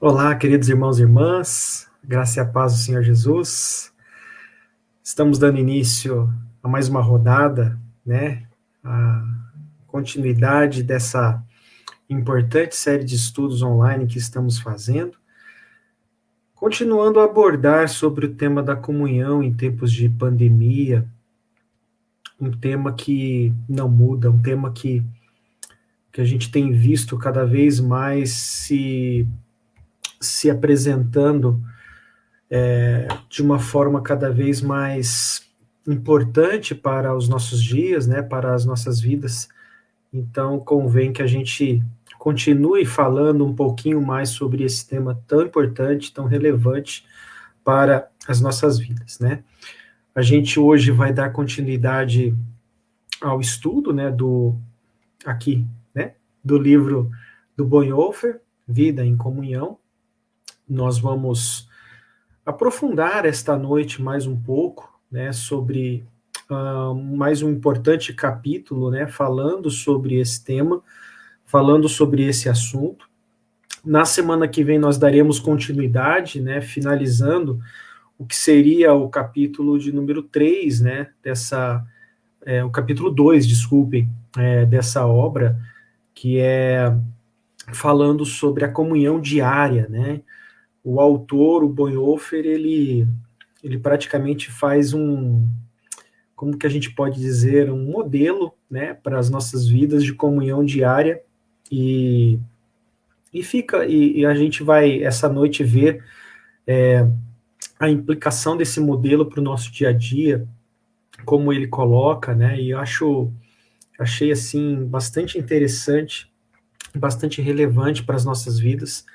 Olá, queridos irmãos e irmãs, graça e a paz do Senhor Jesus. Estamos dando início a mais uma rodada, né? A continuidade dessa importante série de estudos online que estamos fazendo, continuando a abordar sobre o tema da comunhão em tempos de pandemia, um tema que não muda, um tema que a gente tem visto cada vez mais se apresentando de uma forma cada vez mais importante para os nossos dias, né, para as nossas vidas. Então, convém que a gente continue falando um pouquinho mais sobre esse tema tão importante, tão relevante para as nossas vidas, né? A gente hoje vai dar continuidade ao estudo, né, do livro do Bonhoeffer, Vida em Comunhão. Nós vamos aprofundar esta noite mais um pouco, né, sobre mais um importante capítulo, né, falando sobre esse tema, falando sobre esse assunto. Na semana que vem nós daremos continuidade, né, finalizando o que seria o capítulo de número 3, né, o capítulo 2, desculpem, dessa obra, que é falando sobre a comunhão diária, né. O autor, o Bonhoeffer, ele praticamente faz como que a gente pode dizer, um modelo, né, para as nossas vidas de comunhão diária, e a gente vai, essa noite, ver a implicação desse modelo para o nosso dia a dia, como ele coloca, né, e achei, assim, bastante interessante, bastante relevante para as nossas vidas,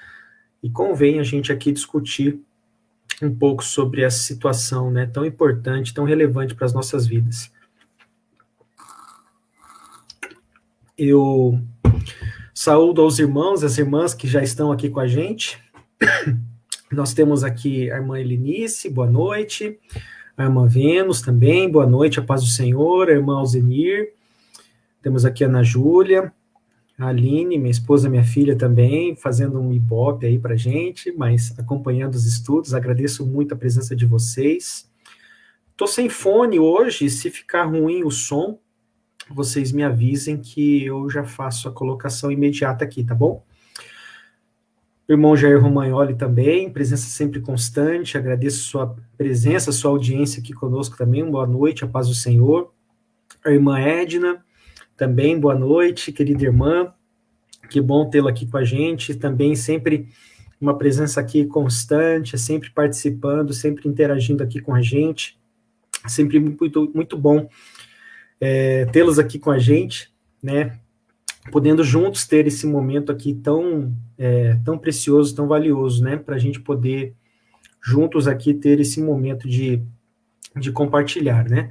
e convém a gente aqui discutir um pouco sobre essa situação, né, tão importante, tão relevante para as nossas vidas. Eu saúdo aos irmãos, as irmãs que já estão aqui com a gente. Nós temos aqui a irmã Helenice, boa noite. A irmã Vênus também, boa noite, a paz do Senhor. A irmã Alzenir. Temos aqui a Ana Júlia, a Aline, minha esposa, minha filha também, fazendo um ibope aí pra gente, mas acompanhando os estudos. Agradeço muito a presença de vocês. Tô sem fone hoje, se ficar ruim o som, vocês me avisem que eu já faço a colocação imediata aqui, tá bom? O irmão Jair Romagnoli também, presença sempre constante, agradeço sua presença, sua audiência aqui conosco também, boa noite, a paz do Senhor. A irmã Edna, também, boa noite, querida irmã, que bom tê-la aqui com a gente, também sempre uma presença aqui constante, sempre participando, sempre interagindo aqui com a gente, sempre muito, muito bom tê-los aqui com a gente, né, podendo juntos ter esse momento aqui tão precioso, tão valioso, né, para a gente poder juntos aqui ter esse momento de compartilhar, né.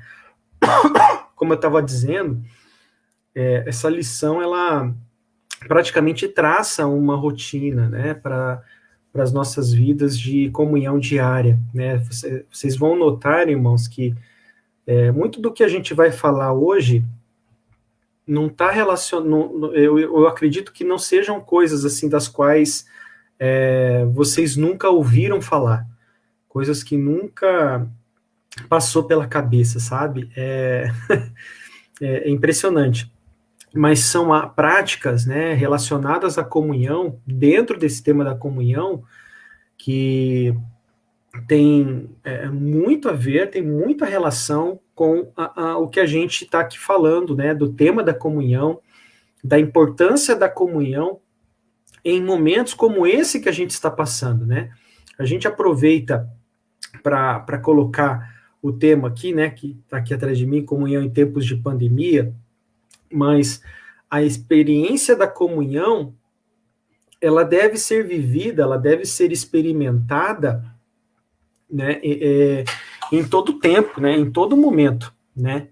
Como eu estava dizendo, essa lição, ela praticamente traça uma rotina, né, para as nossas vidas de comunhão diária, né. Vocês vão notar, irmãos, que muito do que a gente vai falar hoje não está relacionado, eu acredito que não sejam coisas assim das quais vocês nunca ouviram falar, coisas que nunca passou pela cabeça, sabe? É impressionante. Mas são práticas, né, relacionadas à comunhão, dentro desse tema da comunhão, que tem muito a ver, tem muita relação com o que a gente está aqui falando, né, do tema da comunhão, da importância da comunhão em momentos como esse que a gente está passando, né? A gente aproveita para colocar o tema aqui, né, que está aqui atrás de mim, comunhão em tempos de pandemia, mas a experiência da comunhão, ela deve ser vivida, ela deve ser experimentada, né, em todo tempo, né, em todo momento, né.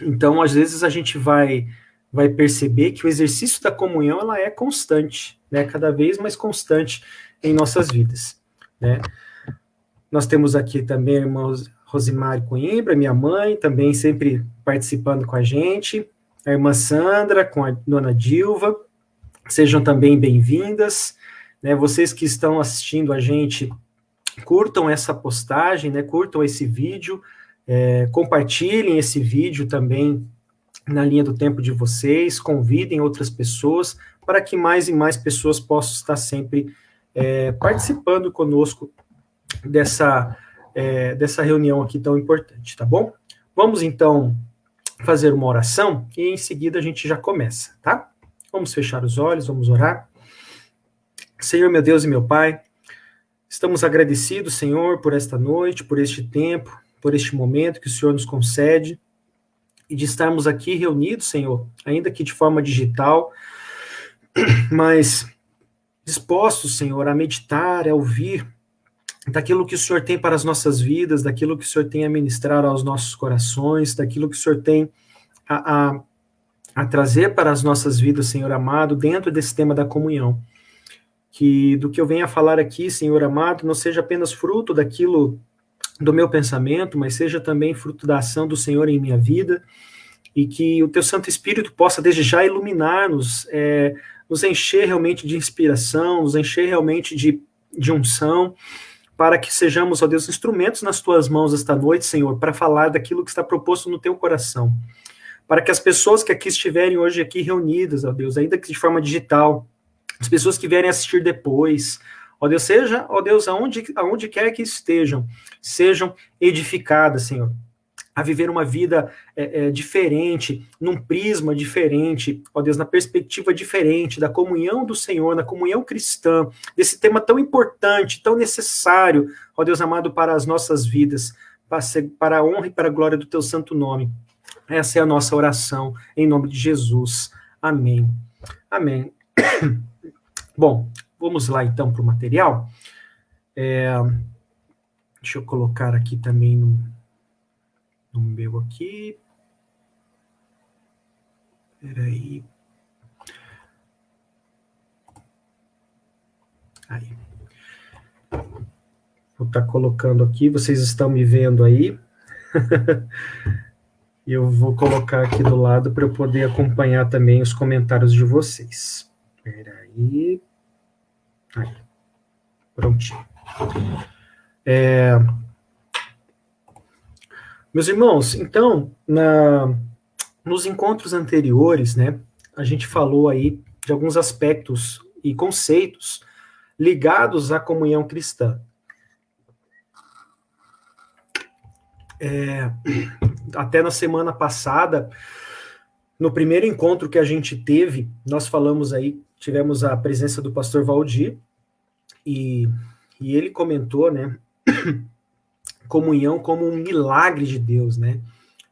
Então, às vezes a gente vai perceber que o exercício da comunhão, ela é constante, né, cada vez mais constante em nossas vidas, né. Nós temos aqui também a irmã Rosimari Coimbra, minha mãe, também sempre participando com a gente, a irmã Sandra, com a dona Dilva, sejam também bem-vindas, né? Vocês que estão assistindo a gente, curtam essa postagem, né? Curtam esse vídeo, compartilhem esse vídeo também na linha do tempo de vocês, convidem outras pessoas para que mais e mais pessoas possam estar sempre participando conosco dessa reunião aqui tão importante, tá bom? Vamos então fazer uma oração e em seguida a gente já começa, tá? Vamos fechar os olhos, vamos orar. Senhor, meu Deus e meu Pai, estamos agradecidos, Senhor, por esta noite, por este tempo, por este momento que o Senhor nos concede e de estarmos aqui reunidos, Senhor, ainda que de forma digital, mas dispostos, Senhor, a meditar, a ouvir daquilo que o Senhor tem para as nossas vidas, daquilo que o Senhor tem a ministrar aos nossos corações, daquilo que o Senhor tem a trazer para as nossas vidas, Senhor amado, dentro desse tema da comunhão. Que do que eu venho a falar aqui, Senhor amado, não seja apenas fruto daquilo do meu pensamento, mas seja também fruto da ação do Senhor em minha vida, e que o Teu Santo Espírito possa desde já iluminar-nos, nos encher realmente de inspiração, nos encher realmente de unção, para que sejamos, ó Deus, instrumentos nas Tuas mãos esta noite, Senhor, para falar daquilo que está proposto no Teu coração. Para que as pessoas que aqui estiverem hoje aqui reunidas, ó Deus, ainda que de forma digital, as pessoas que vierem assistir depois, ó Deus, seja, ó Deus, aonde quer que estejam, sejam edificadas, Senhor, a viver uma vida diferente, num prisma diferente, ó Deus, na perspectiva diferente da comunhão do Senhor, na comunhão cristã, desse tema tão importante, tão necessário, ó Deus amado, para as nossas vidas, para a honra e para a glória do Teu santo nome. Essa é a nossa oração, em nome de Jesus. Amém. Amém. Bom, vamos lá então para o material. Deixa eu colocar aqui também no meu aqui. Peraí. Aí. Vou estar colocando aqui, vocês estão me vendo aí. E eu vou colocar aqui do lado para eu poder acompanhar também os comentários de vocês. Peraí. Aí. Prontinho. Meus irmãos, então, nos encontros anteriores, né, a gente falou aí de alguns aspectos e conceitos ligados à comunhão cristã. Até na semana passada, no primeiro encontro que a gente teve, nós falamos aí, tivemos a presença do pastor Valdir, e ele comentou, né, comunhão como um milagre de Deus, né,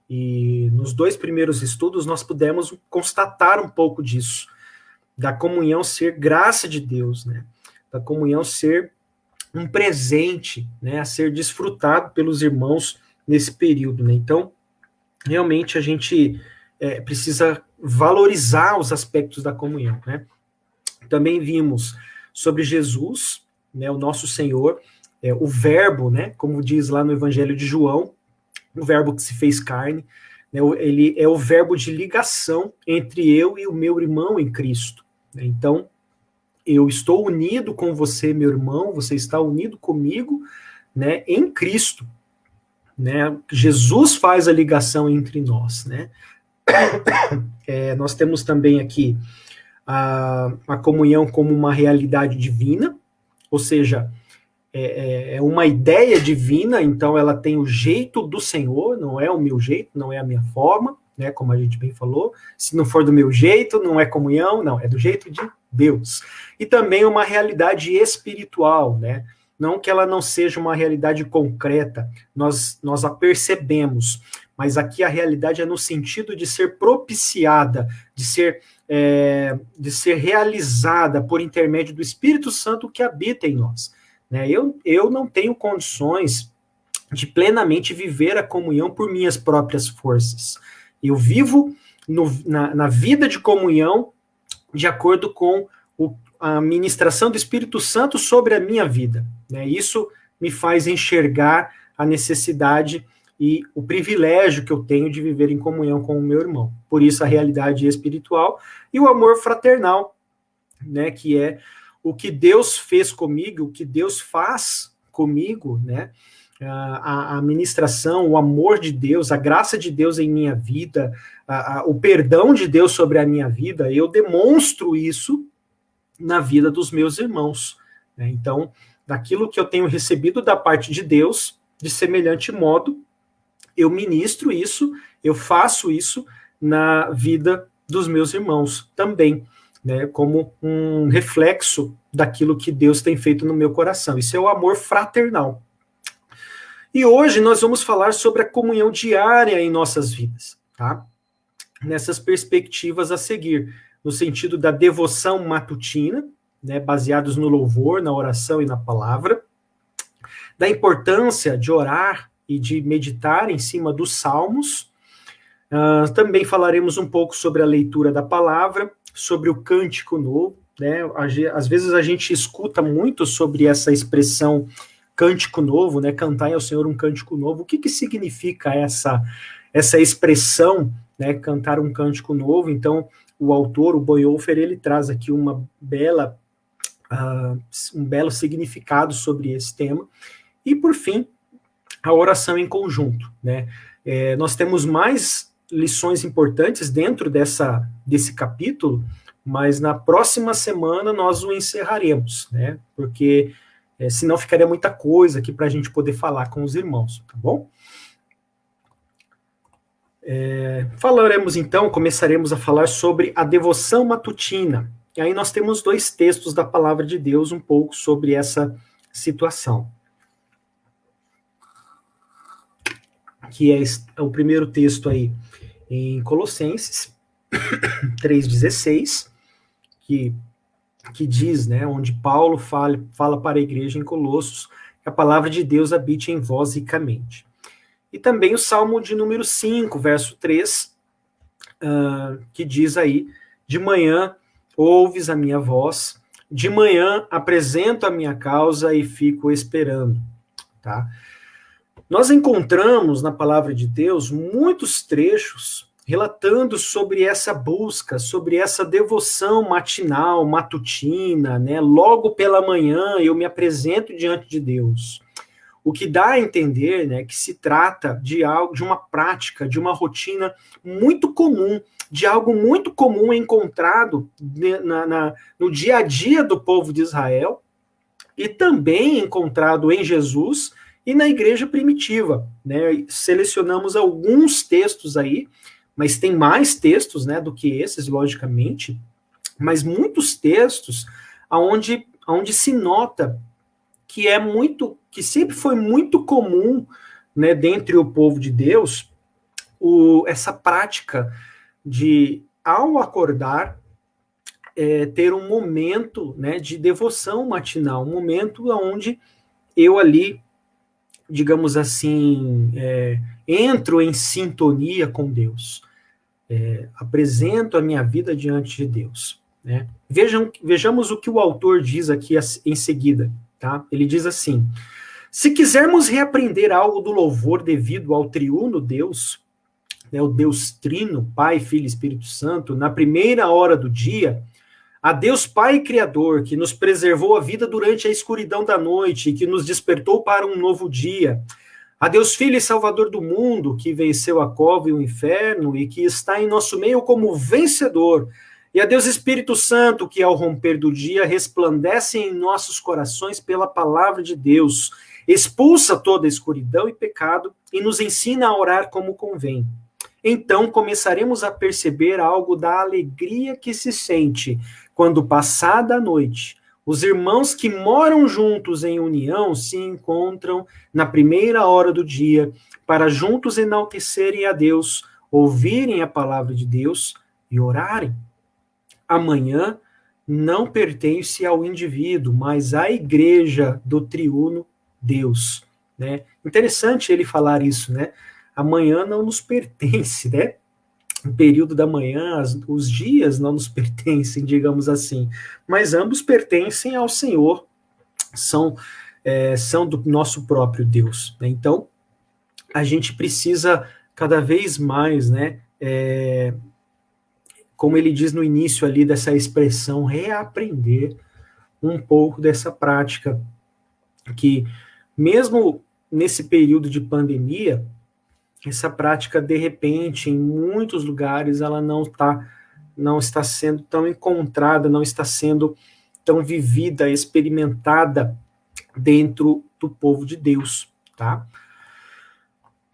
e nos 2 primeiros estudos nós pudemos constatar um pouco disso, da comunhão ser graça de Deus, né, da comunhão ser um presente, né, a ser desfrutado pelos irmãos nesse período, né, então, realmente a gente precisa valorizar os aspectos da comunhão, né. Também vimos sobre Jesus, né, o nosso Senhor, o verbo, né, como diz lá no Evangelho de João, o verbo que se fez carne, né, ele é o verbo de ligação entre eu e o meu irmão em Cristo, né, então, eu estou unido com você, meu irmão, você está unido comigo, né, em Cristo, né, Jesus faz a ligação entre nós, né, nós temos também aqui a comunhão como uma realidade divina, ou seja, é uma ideia divina, então ela tem o jeito do Senhor, não é o meu jeito, não é a minha forma, né, como a gente bem falou, se não for do meu jeito, não é comunhão, não, é do jeito de Deus. E também uma realidade espiritual, né, não que ela não seja uma realidade concreta, nós a percebemos, mas aqui a realidade é no sentido de ser propiciada, de ser realizada por intermédio do Espírito Santo que habita em nós. Né? Eu não tenho condições de plenamente viver a comunhão por minhas próprias forças. Eu vivo na vida de comunhão de acordo com a ministração do Espírito Santo sobre a minha vida. Né? Isso me faz enxergar a necessidade e o privilégio que eu tenho de viver em comunhão com o meu irmão. Por isso a realidade espiritual e o amor fraternal, né, que é o que Deus fez comigo, o que Deus faz comigo, né? A ministração, o amor de Deus, a graça de Deus em minha vida, o perdão de Deus sobre a minha vida, eu demonstro isso na vida dos meus irmãos, né? Então, daquilo que eu tenho recebido da parte de Deus, de semelhante modo, eu ministro isso, eu faço isso na vida dos meus irmãos também, né? Como um reflexo daquilo que Deus tem feito no meu coração. Isso é o amor fraternal. E hoje nós vamos falar sobre a comunhão diária em nossas vidas, tá? Nessas perspectivas a seguir, no sentido da devoção matutina, né, baseados no louvor, na oração e na palavra, da importância de orar e de meditar em cima dos salmos. Também falaremos um pouco sobre a leitura da palavra, sobre o cântico novo, né? Às vezes a gente escuta muito sobre essa expressão cântico novo, né? Cantai ao Senhor um cântico novo. O que significa essa expressão, né? Cantar um cântico novo? Então, o autor, o Bonhoeffer, ele traz aqui um belo significado sobre esse tema. E, por fim, a oração em conjunto, né? Nós temos mais lições importantes dentro desse capítulo, mas na próxima semana nós o encerraremos, né? Porque senão ficaria muita coisa aqui para a gente poder falar com os irmãos, tá bom? Falaremos então, começaremos a falar sobre a devoção matutina. E aí nós temos 2 textos da palavra de Deus um pouco sobre essa situação. Que é o primeiro texto aí em Colossenses 3,16, que diz, né, onde Paulo fala para a igreja em Colossos, que a palavra de Deus habite em vós ricamente. E também o Salmo de número 5, verso 3, que diz aí, de manhã ouves a minha voz, de manhã apresento a minha causa e fico esperando, tá? Nós encontramos na palavra de Deus muitos trechos relatando sobre essa busca, sobre essa devoção matinal, matutina, né? Logo pela manhã eu me apresento diante de Deus. O que dá a entender, né, que se trata de algo, de uma prática, de uma rotina muito comum, de algo muito comum encontrado no dia a dia do povo de Israel e também encontrado em Jesus e na igreja primitiva, né? Selecionamos alguns textos aí, mas tem mais textos, né, do que esses, logicamente, mas muitos textos onde se nota que sempre foi muito comum, né, dentre o povo de Deus, essa prática de, ao acordar, ter um momento, né, de devoção matinal, um momento onde eu ali, digamos assim, entro em sintonia com Deus, apresento a minha vida diante de Deus, né? Vejamos o que o autor diz aqui em seguida, tá? Ele diz assim: se quisermos reaprender algo do louvor devido ao triuno Deus, né, o Deus Trino, Pai, Filho e Espírito Santo, na primeira hora do dia, a Deus Pai Criador, que nos preservou a vida durante a escuridão da noite e que nos despertou para um novo dia, a Deus Filho e Salvador do mundo, que venceu a cova e o inferno e que está em nosso meio como vencedor, e a Deus Espírito Santo, que ao romper do dia resplandece em nossos corações pela palavra de Deus, expulsa toda a escuridão e pecado e nos ensina a orar como convém. Então começaremos a perceber algo da alegria que se sente quando, passada a noite, os irmãos que moram juntos em união se encontram na primeira hora do dia para juntos enaltecerem a Deus, ouvirem a palavra de Deus e orarem. Amanhã não pertence ao indivíduo, mas à igreja do triuno Deus, né? Interessante ele falar isso, né? Amanhã não nos pertence, né? O período da manhã, os dias não nos pertencem, digamos assim, mas ambos pertencem ao Senhor, são do nosso próprio Deus, né? Então, a gente precisa cada vez mais, né, como ele diz no início ali dessa expressão, reaprender um pouco dessa prática que, mesmo nesse período de pandemia, essa prática, de repente, em muitos lugares, ela não está sendo tão encontrada, não está sendo tão vivida, experimentada dentro do povo de Deus, tá?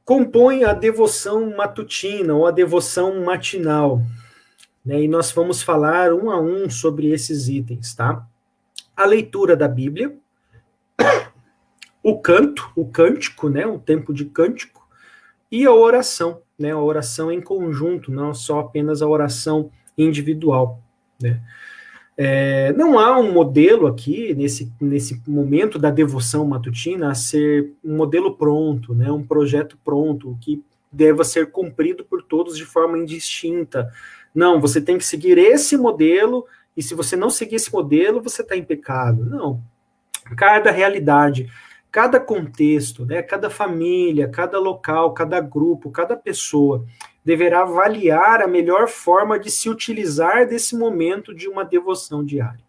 Compõe a devoção matutina ou a devoção matinal, né? E nós vamos falar um a um sobre esses itens, tá? A leitura da Bíblia, o canto, o cântico, né? O tempo de cântico, e a oração, né? A oração em conjunto, não só apenas a oração individual, né? Não há um modelo aqui, nesse momento da devoção matutina, a ser um modelo pronto, né, um projeto pronto, que deva ser cumprido por todos de forma indistinta. Não, você tem que seguir esse modelo, e se você não seguir esse modelo, você está em pecado. Não. Cada realidade, cada contexto, né, cada família, cada local, cada grupo, cada pessoa deverá avaliar a melhor forma de se utilizar desse momento de uma devoção diária.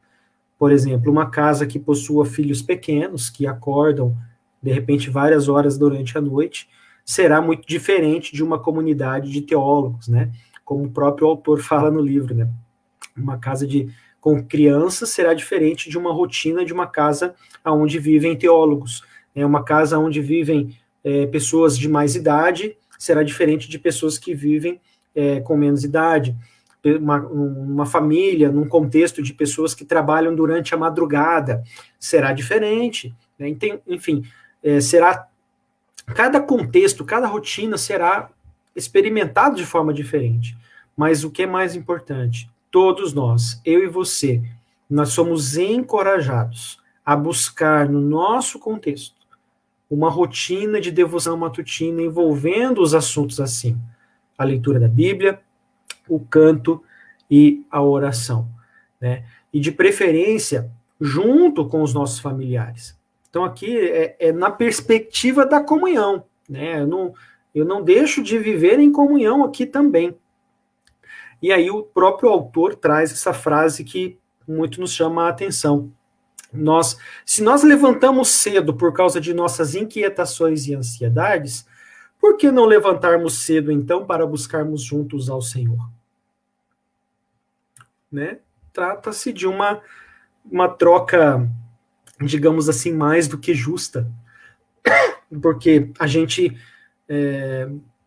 Por exemplo, uma casa que possua filhos pequenos, que acordam, de repente, várias horas durante a noite, será muito diferente de uma comunidade de teólogos, né? Como o próprio autor fala no livro, né? Uma casa com crianças será diferente de uma rotina de uma casa onde vivem teólogos. Né? Uma casa onde vivem pessoas de mais idade será diferente de pessoas que vivem com menos idade. Uma família, num contexto de pessoas que trabalham durante a madrugada, será diferente. Né? Enfim, cada contexto, cada rotina será experimentado de forma diferente. Mas o que é mais importante? Todos nós, eu e você, nós somos encorajados a buscar no nosso contexto uma rotina de devoção matutina envolvendo os assuntos assim: a leitura da Bíblia, o canto e a oração, né? E de preferência, junto com os nossos familiares. Então aqui é na perspectiva da comunhão, né? Eu não deixo de viver em comunhão aqui também. E aí o próprio autor traz essa frase que muito nos chama a atenção. Se nós levantamos cedo por causa de nossas inquietações e ansiedades, por que não levantarmos cedo, então, para buscarmos juntos ao Senhor? Né? Trata-se de uma troca, digamos assim, mais do que justa, porque a gente,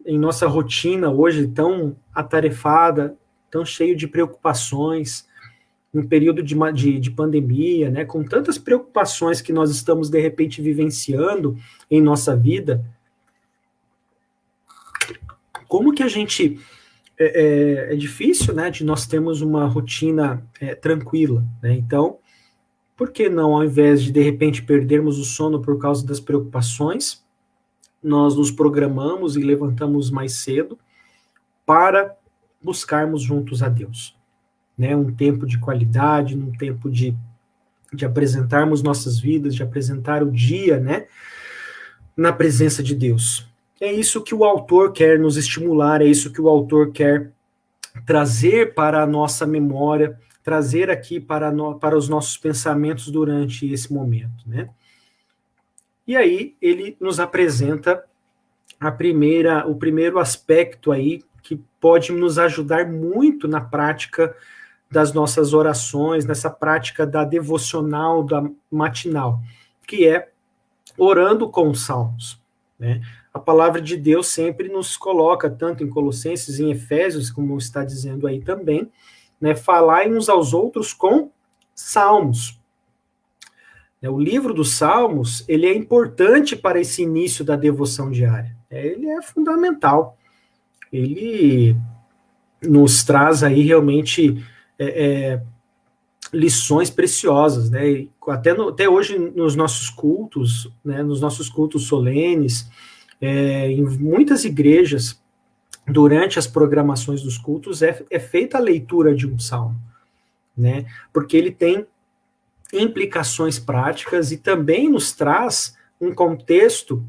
em nossa rotina hoje, tão atarefada, tão cheio de preocupações, um período de pandemia, né, com tantas preocupações que nós estamos, de repente, vivenciando em nossa vida, como que a gente... É difícil, né, de nós termos uma rotina tranquila, né? Então, por que não, ao invés de repente perdermos o sono por causa das preocupações, nós nos programamos e levantamos mais cedo para buscarmos juntos a Deus, né? Um tempo de qualidade, um tempo de apresentarmos nossas vidas, de apresentar o dia, né, na presença de Deus. É isso que o autor quer nos estimular, é isso que o autor quer trazer para a nossa memória, trazer aqui para os nossos pensamentos durante esse momento, né? E aí ele nos apresenta o primeiro aspecto aí que pode nos ajudar muito na prática das nossas orações, nessa prática da devocional, da matinal, que é orando com os salmos, né? A palavra de Deus sempre nos coloca, tanto em Colossenses e em Efésios, como está dizendo aí também, né, falai uns aos outros com salmos. O livro dos Salmos, ele é importante para esse início da devoção diária. Ele é fundamental. Ele nos traz aí realmente lições preciosas, né? Até hoje nos nossos cultos, né, nos nossos cultos solenes, em muitas igrejas, durante as programações dos cultos, é feita a leitura de um salmo, né? Porque ele tem implicações práticas e também nos traz um contexto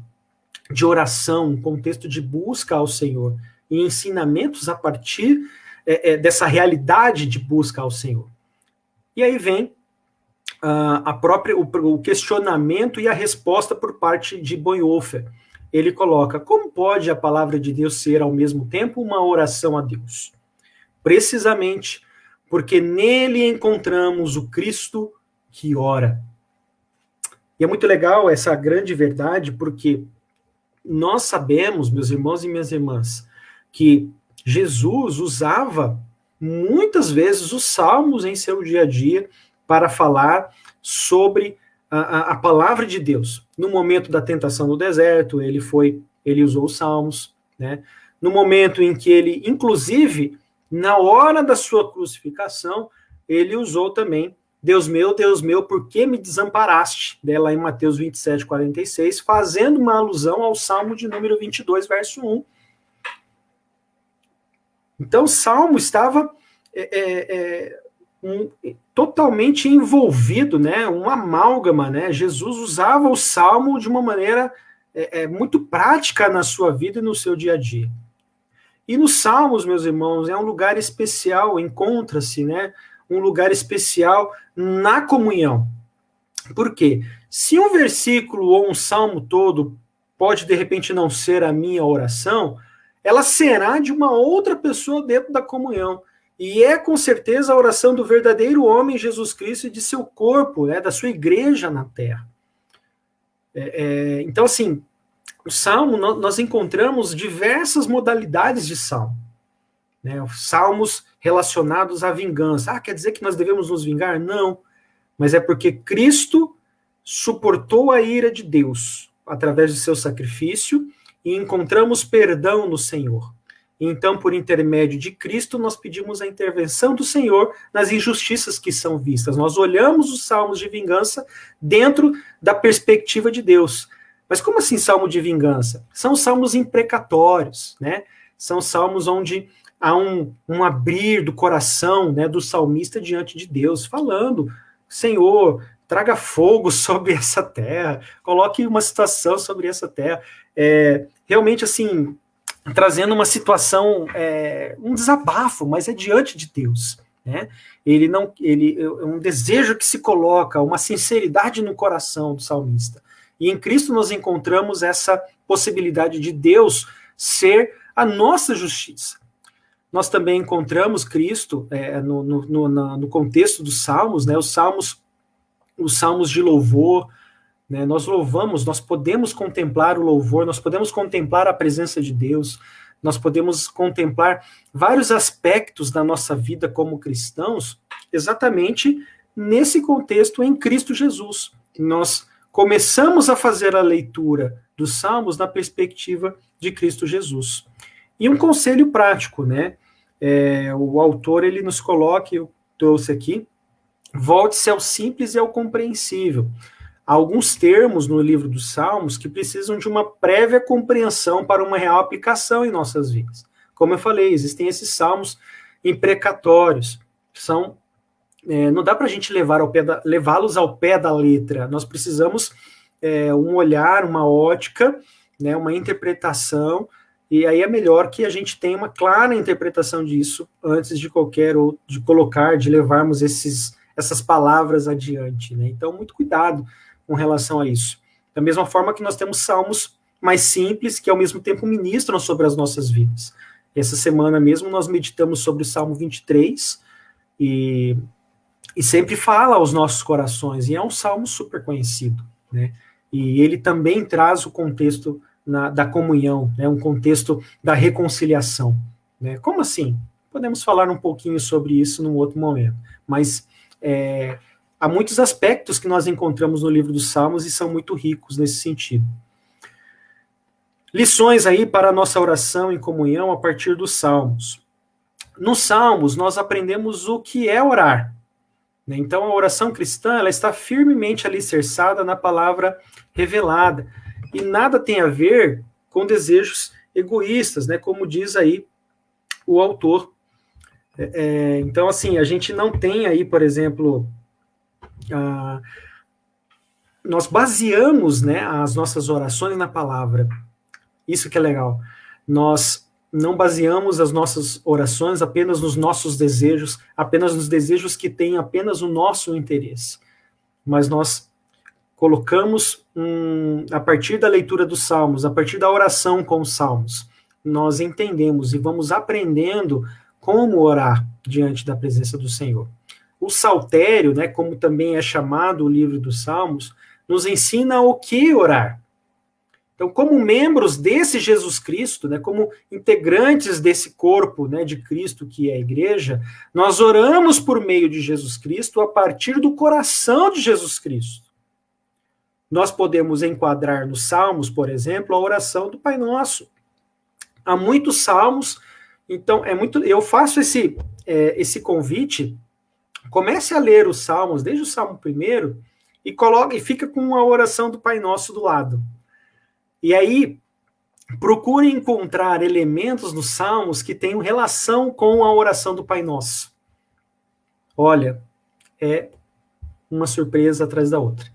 de oração, um contexto de busca ao Senhor e ensinamentos a partir dessa realidade de busca ao Senhor. E aí vem o questionamento e a resposta por parte de Bonhoeffer. Ele coloca: como pode a palavra de Deus ser ao mesmo tempo uma oração a Deus? Precisamente porque nele encontramos o Cristo que ora. E é muito legal essa grande verdade, porque nós sabemos, meus irmãos e minhas irmãs, que Jesus usava muitas vezes os salmos em seu dia a dia para falar sobre a palavra de Deus. No momento da tentação no deserto, ele usou os salmos, né? No momento em que ele, inclusive, na hora da sua crucificação, ele usou também: Deus meu, por que me desamparaste? Lá em Mateus 27, 46, fazendo uma alusão ao Salmo de número 22, verso 1. Então, o Salmo estava totalmente envolvido, né? Um amálgama, né? Jesus usava o Salmo de uma maneira muito prática na sua vida e no seu dia a dia. E nos Salmos, meus irmãos, é um lugar especial, encontra-se, né? Um lugar especial na comunhão. Por quê? Se um versículo ou um salmo todo pode, de repente, não ser a minha oração, ela será de uma outra pessoa dentro da comunhão. E é, com certeza, a oração do verdadeiro homem, Jesus Cristo, e de seu corpo, né, da sua igreja na terra. Então, assim, o salmo, nós encontramos diversas modalidades de salmo. Né, salmos relacionados à vingança. Quer dizer que nós devemos nos vingar? Não. Mas é porque Cristo suportou a ira de Deus através de seu sacrifício e encontramos perdão no Senhor. Então, por intermédio de Cristo, nós pedimos a intervenção do Senhor nas injustiças que são vistas. Nós olhamos os salmos de vingança dentro da perspectiva de Deus. Mas como assim salmo de vingança? São salmos imprecatórios, né? São salmos onde há um abrir do coração, né, do salmista diante de Deus, falando: Senhor, traga fogo sobre essa terra, coloque uma situação sobre essa terra. Realmente, assim, trazendo uma situação, um desabafo, mas é diante de Deus. Né? É um desejo que se coloca, uma sinceridade no coração do salmista. E em Cristo nós encontramos essa possibilidade de Deus ser a nossa justiça. Nós também encontramos Cristo no contexto dos salmos, né? Os salmos de louvor, né? Nós louvamos, nós podemos contemplar o louvor, nós podemos contemplar a presença de Deus, nós podemos contemplar vários aspectos da nossa vida como cristãos, exatamente nesse contexto em Cristo Jesus. Nós começamos a fazer a leitura dos salmos na perspectiva de Cristo Jesus. E um conselho prático, né? O autor, ele nos coloca, eu trouxe aqui: volte-se ao simples e ao compreensível. Há alguns termos no livro dos Salmos que precisam de uma prévia compreensão para uma real aplicação em nossas vidas. Como eu falei, existem esses salmos imprecatórios, que são, não dá para a gente levá-los ao pé da letra. Nós precisamos um olhar, uma ótica, né, uma interpretação. E aí é melhor que a gente tenha uma clara interpretação disso antes de de levarmos essas palavras adiante, né? Então, muito cuidado com relação a isso. Da mesma forma que nós temos salmos mais simples, que ao mesmo tempo ministram sobre as nossas vidas. Essa semana mesmo nós meditamos sobre o Salmo 23 e sempre fala aos nossos corações, e é um salmo super conhecido, né? E ele também traz o contexto da comunhão, né, um contexto da reconciliação. Né? Como assim? Podemos falar um pouquinho sobre isso num outro momento, mas há muitos aspectos que nós encontramos no livro dos Salmos e são muito ricos nesse sentido. Lições aí para a nossa oração em comunhão a partir dos Salmos. Nos Salmos, nós aprendemos o que é orar. Né? Então, a oração cristã, ela está firmemente alicerçada na palavra revelada, e nada tem a ver com desejos egoístas, né? Como diz aí o autor. Então, assim, a gente não tem aí, por exemplo, nós baseamos, né, as nossas orações na palavra. Isso que é legal. Nós não baseamos as nossas orações apenas nos nossos desejos, apenas nos desejos que têm apenas o nosso interesse. mas nós colocamos, a partir da leitura dos Salmos, a partir da oração com os Salmos, nós entendemos e vamos aprendendo como orar diante da presença do Senhor. O saltério, né, como também é chamado o livro dos Salmos, nos ensina o que orar. Então, como membros desse Jesus Cristo, né, como integrantes desse corpo, né, de Cristo que é a igreja, nós oramos por meio de Jesus Cristo a partir do coração de Jesus Cristo. Nós podemos enquadrar nos Salmos, por exemplo, a oração do Pai Nosso. Há muitos salmos, então eu faço esse convite. Comece a ler os Salmos, desde o Salmo 1, e fica com a oração do Pai Nosso do lado. E aí, procure encontrar elementos nos Salmos que tenham relação com a oração do Pai Nosso. Olha, é uma surpresa atrás da outra.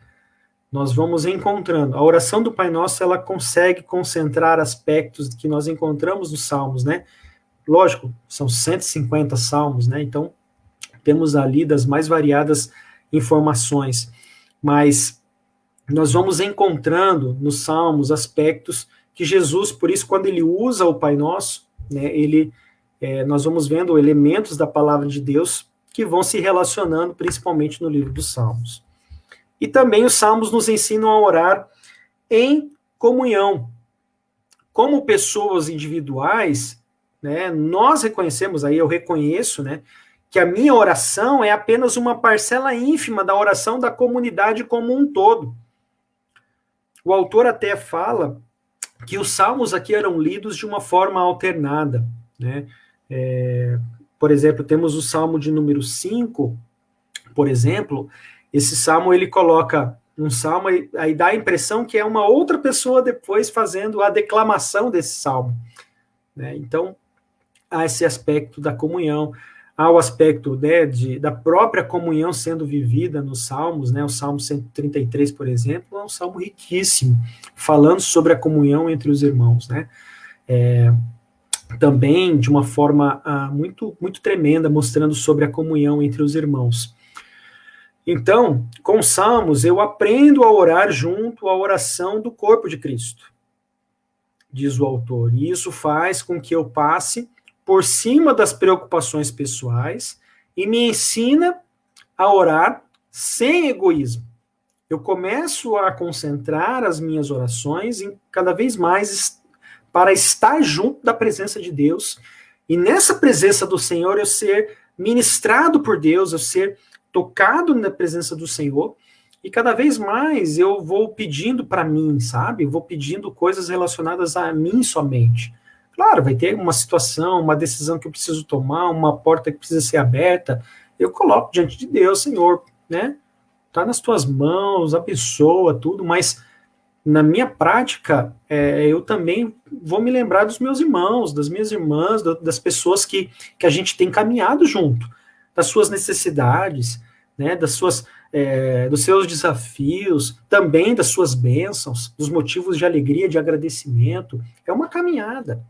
Nós vamos encontrando. A oração do Pai Nosso, ela consegue concentrar aspectos que nós encontramos nos Salmos, né? Lógico, são 150 Salmos, né? Então, temos ali das mais variadas informações. Mas nós vamos encontrando nos Salmos aspectos que Jesus, por isso, quando ele usa o Pai Nosso, né, nós vamos vendo elementos da palavra de Deus que vão se relacionando, principalmente no livro dos Salmos. E também os Salmos nos ensinam a orar em comunhão. Como pessoas individuais, né, nós reconhecemos, aí eu reconheço, né, que a minha oração é apenas uma parcela ínfima da oração da comunidade como um todo. O autor até fala que os salmos aqui eram lidos de uma forma alternada, né? Por exemplo, temos o salmo de número 5, por exemplo, esse salmo ele coloca um salmo, aí dá a impressão que é uma outra pessoa depois fazendo a declamação desse salmo, né? Então, há esse aspecto da comunhão, há o aspecto, né, da própria comunhão sendo vivida nos salmos, né? O Salmo 133, por exemplo, é um salmo riquíssimo, falando sobre a comunhão entre os irmãos, né? Também de uma forma muito, muito tremenda, mostrando sobre a comunhão entre os irmãos. Então, com os salmos, eu aprendo a orar junto à oração do corpo de Cristo, diz o autor, e isso faz com que eu passe por cima das preocupações pessoais e me ensina a orar sem egoísmo. Eu começo a concentrar as minhas orações em cada vez mais para estar junto da presença de Deus, e nessa presença do Senhor eu ser ministrado por Deus, eu ser tocado na presença do Senhor, e cada vez mais eu vou pedindo para mim, sabe? Eu vou pedindo coisas relacionadas a mim somente. Claro, vai ter uma situação, uma decisão que eu preciso tomar, uma porta que precisa ser aberta, eu coloco diante de Deus, Senhor, né? Tá nas tuas mãos, abençoa tudo, mas na minha prática, eu também vou me lembrar dos meus irmãos, das minhas irmãs, das pessoas que a gente tem caminhado junto, das suas necessidades, né, dos seus desafios, também das suas bênçãos, dos motivos de alegria, de agradecimento. É uma caminhada,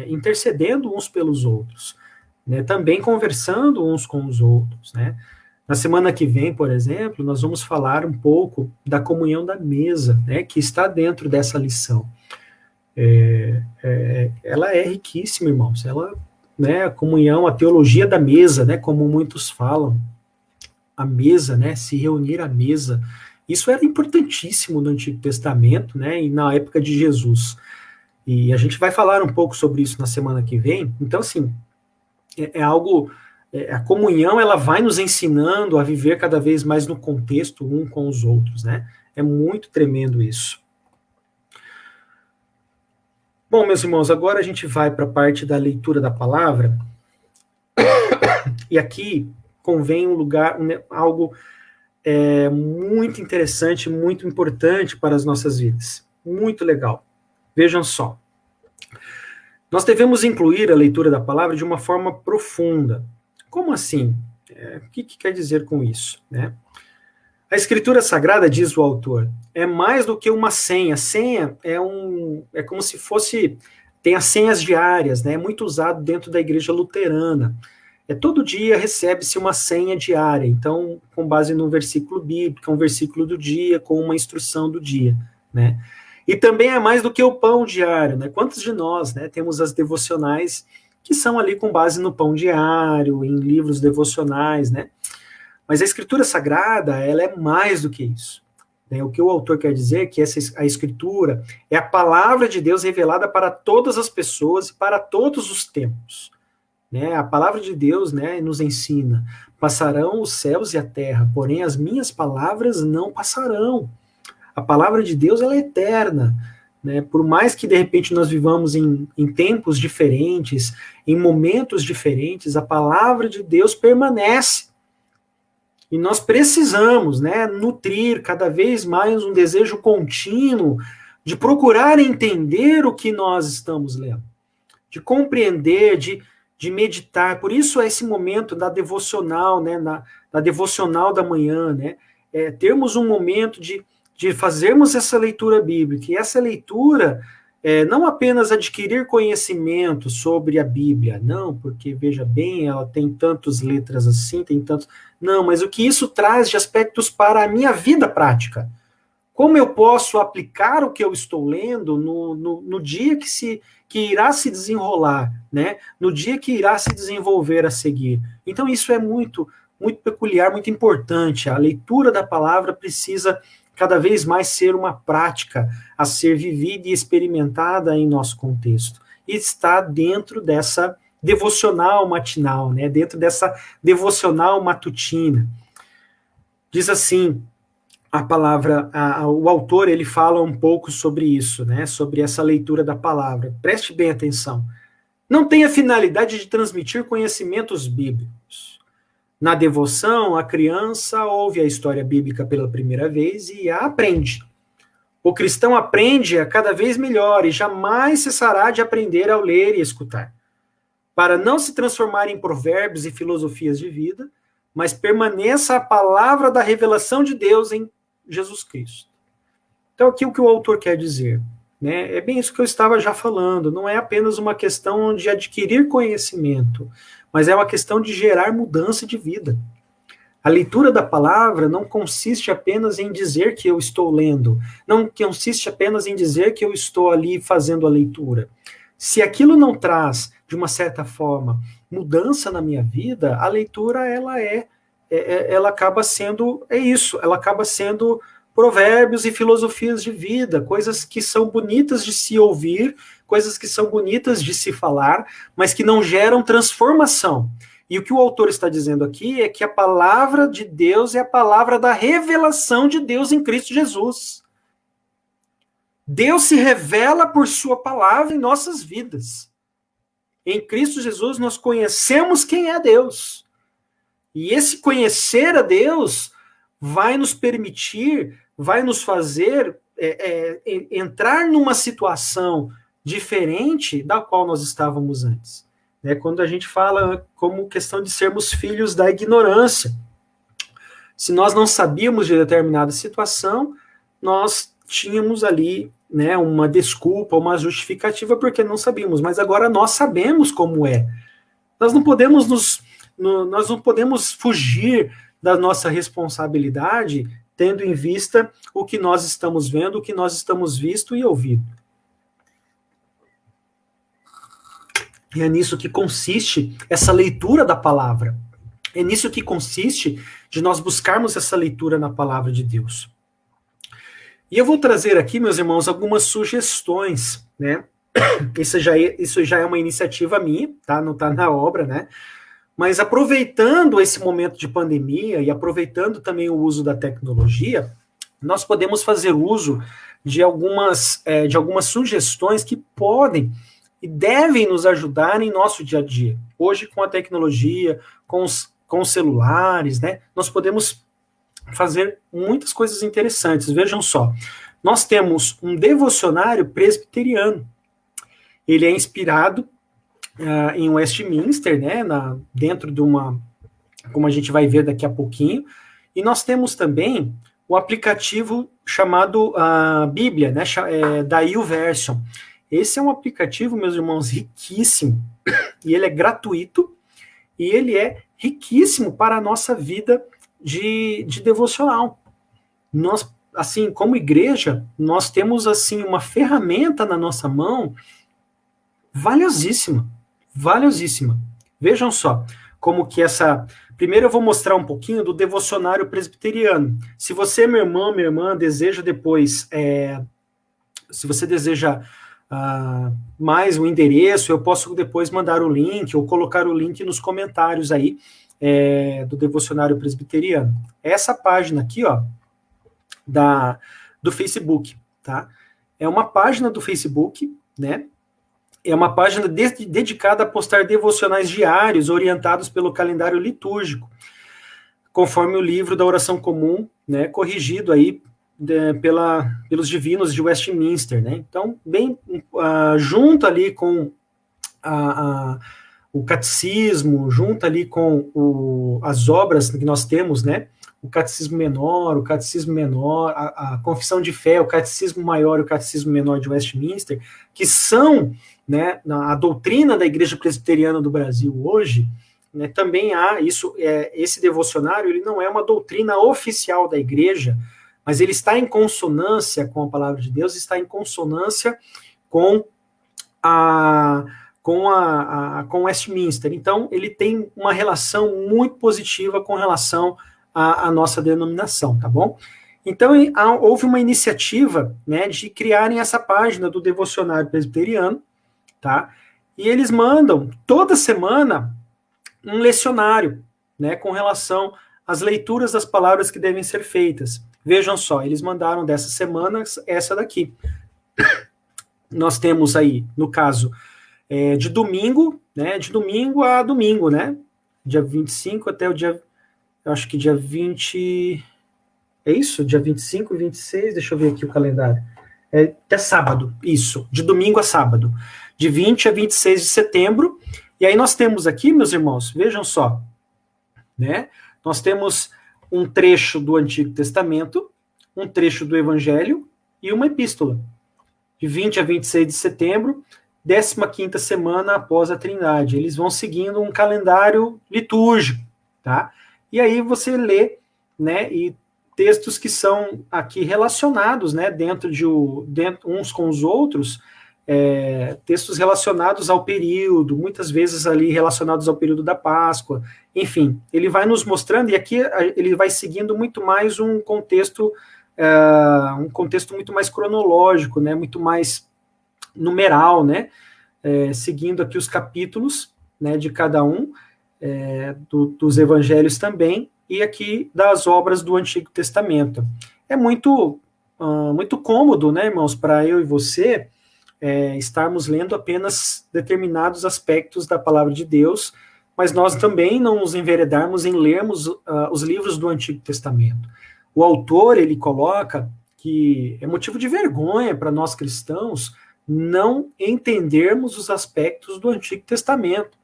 intercedendo uns pelos outros, né, também conversando uns com os outros, né. Na semana que vem, por exemplo, nós vamos falar um pouco da comunhão da mesa, né, que está dentro dessa lição. Ela é riquíssima, irmãos. Ela, né, a comunhão, a teologia da mesa, né, como muitos falam, a mesa, né, se reunir à mesa. Isso era importantíssimo no Antigo Testamento, né, e na época de Jesus. E a gente vai falar um pouco sobre isso na semana que vem. Então, assim, algo... a comunhão, ela vai nos ensinando a viver cada vez mais no contexto um com os outros, né? É muito tremendo isso. Bom, meus irmãos, agora a gente vai para a parte da leitura da palavra, e aqui convém algo muito interessante, muito importante para as nossas vidas. Muito legal. Vejam só. Nós devemos incluir a leitura da palavra de uma forma profunda. Como assim? O que quer dizer com isso, né? A Escritura Sagrada, diz o autor, é mais do que uma senha. Senha é como se fosse... Tem as senhas diárias, né? É muito usado dentro da igreja luterana. Todo dia recebe-se uma senha diária, então, com base num versículo bíblico, um versículo do dia, com uma instrução do dia, né? E também é mais do que o pão diário, né? Quantos de nós, né, temos as devocionais que são ali com base no pão diário, em livros devocionais, né? Mas a Escritura Sagrada, ela é mais do que isso. Né? O que o autor quer dizer é que a Escritura é a palavra de Deus revelada para todas as pessoas e para todos os tempos. Né? A palavra de Deus, né, nos ensina: passarão os céus e a terra, porém as minhas palavras não passarão. A palavra de Deus, ela é eterna. Né? Por mais que de repente nós vivamos em tempos diferentes, em momentos diferentes, a palavra de Deus permanece. E nós precisamos, né, nutrir cada vez mais um desejo contínuo de procurar entender o que nós estamos lendo, de compreender, de meditar. Por isso é esse momento da devocional, né, da devocional da manhã, né, termos um momento de fazermos essa leitura bíblica. E essa leitura não apenas adquirir conhecimento sobre a Bíblia, não, porque, veja bem, ela tem tantas letras assim, tem tantos... Não, mas o que isso traz de aspectos para a minha vida prática. Como eu posso aplicar o que eu estou lendo no dia que irá se desenrolar, né? No dia que irá se desenvolver a seguir. Então, isso é muito, muito peculiar, muito importante. A leitura da palavra precisa cada vez mais ser uma prática a ser vivida e experimentada em nosso contexto. E está dentro dessa devocional matinal, né? Dentro dessa devocional matutina. Diz assim, a palavra, o autor, ele fala um pouco sobre isso, né? Sobre essa leitura da palavra. Preste bem atenção. Não tem a finalidade de transmitir conhecimentos bíblicos. Na devoção, a criança ouve a história bíblica pela primeira vez e a aprende. O cristão aprende a cada vez melhor e jamais cessará de aprender ao ler e escutar, para não se transformar em provérbios e filosofias de vida, mas permaneça a palavra da revelação de Deus em Jesus Cristo. Então, aqui o que o autor quer dizer, né? É bem isso que eu estava já falando, não é apenas uma questão de adquirir conhecimento, mas é uma questão de gerar mudança de vida. A leitura da palavra não consiste apenas em dizer que eu estou lendo, não consiste apenas em dizer que eu estou ali fazendo a leitura. Se aquilo não traz, de uma certa forma, mudança na minha vida, a leitura, ela acaba sendo, ela acaba sendo provérbios e filosofias de vida, coisas que são bonitas de se ouvir, coisas que são bonitas de se falar, mas que não geram transformação. E o que o autor está dizendo aqui é que a palavra de Deus é a palavra da revelação de Deus em Cristo Jesus. Deus se revela por sua palavra em nossas vidas. Em Cristo Jesus nós conhecemos quem é Deus. E esse conhecer a Deus vai nos permitir, vai nos fazer entrar numa situação diferente da qual nós estávamos antes. Né? Quando a gente fala como questão de sermos filhos da ignorância. Se nós não sabíamos de determinada situação, nós tínhamos ali, né, uma desculpa, uma justificativa porque não sabíamos, mas agora nós sabemos como é. Nós não podemos nós não podemos fugir da nossa responsabilidade, tendo em vista o que nós estamos vendo, o que nós estamos visto e ouvindo. E é nisso que consiste essa leitura da palavra. É nisso que consiste de nós buscarmos essa leitura na palavra de Deus. E eu vou trazer aqui, meus irmãos, algumas sugestões, né? Isso já é uma iniciativa minha, tá? Não está na obra, né? Mas aproveitando esse momento de pandemia e aproveitando também o uso da tecnologia, nós podemos fazer uso de algumas sugestões que podem e devem nos ajudar em nosso dia a dia. Hoje, com a tecnologia, com os celulares, né, nós podemos fazer muitas coisas interessantes. Vejam só, nós temos um devocionário presbiteriano. Ele é inspirado em Westminster, né, dentro de uma, como a gente vai ver daqui a pouquinho, e nós temos também o aplicativo chamado Bíblia, né, da YouVersion. Esse é um aplicativo, meus irmãos, riquíssimo, e ele é gratuito, e ele é riquíssimo para a nossa vida de devocional. Nós, assim, como igreja, nós temos, assim, uma ferramenta na nossa mão valiosíssima, valiosíssima. Vejam só, como que essa... Primeiro eu vou mostrar um pouquinho do devocionário presbiteriano. Se você, meu irmão, minha irmã, deseja depois... se você deseja mais um endereço, eu posso depois mandar o link ou colocar o link nos comentários aí do devocionário presbiteriano. Essa página aqui, ó, do Facebook, tá? É uma página do Facebook, né? É uma página dedicada a postar devocionais diários orientados pelo calendário litúrgico, conforme o livro da oração comum, né? Corrigido aí pelos divinos de Westminster, né? Então, bem junto ali com o catecismo, junto ali com as obras que nós temos, né? O catecismo menor, a confissão de fé, o catecismo maior e o catecismo menor de Westminster, que são, né, a doutrina da Igreja Presbiteriana do Brasil hoje, né, também há isso, esse devocionário, ele não é uma doutrina oficial da Igreja, mas ele está em consonância com a palavra de Deus, está em consonância com Westminster. Então, ele tem uma relação muito positiva com relação à nossa denominação, tá bom? Então, houve uma iniciativa, né, de criarem essa página do devocionário presbiteriano, tá? E eles mandam, toda semana, um lecionário, né, com relação às leituras das palavras que devem ser feitas. Vejam só, eles mandaram dessa semana essa daqui. Nós temos aí, no caso, de domingo, né, de domingo a domingo, né, dia 25 até o dia, eu acho que dia 20, é isso? Dia 25 e 26, deixa eu ver aqui o calendário, até sábado, isso, de domingo a sábado, de 20 a 26 de setembro, e aí nós temos aqui, meus irmãos, vejam só, né, nós temos um trecho do Antigo Testamento, um trecho do Evangelho e uma epístola, de 20 a 26 de setembro, 15ª semana após a Trindade. Eles vão seguindo um calendário litúrgico, tá? E aí você lê, né, e textos que são aqui relacionados, né, dentro uns com os outros, textos relacionados ao período, muitas vezes ali relacionados ao período da Páscoa, enfim, ele vai nos mostrando, e aqui ele vai seguindo muito mais um contexto muito mais cronológico, né, muito mais numeral, né, seguindo aqui os capítulos, né, de cada um, dos evangelhos também, e aqui das obras do Antigo Testamento. É muito cômodo, né, irmãos, para eu e você estarmos lendo apenas determinados aspectos da palavra de Deus, mas nós também não nos enveredarmos em lermos os livros do Antigo Testamento. O autor, ele coloca que é motivo de vergonha para nós cristãos não entendermos os aspectos do Antigo Testamento.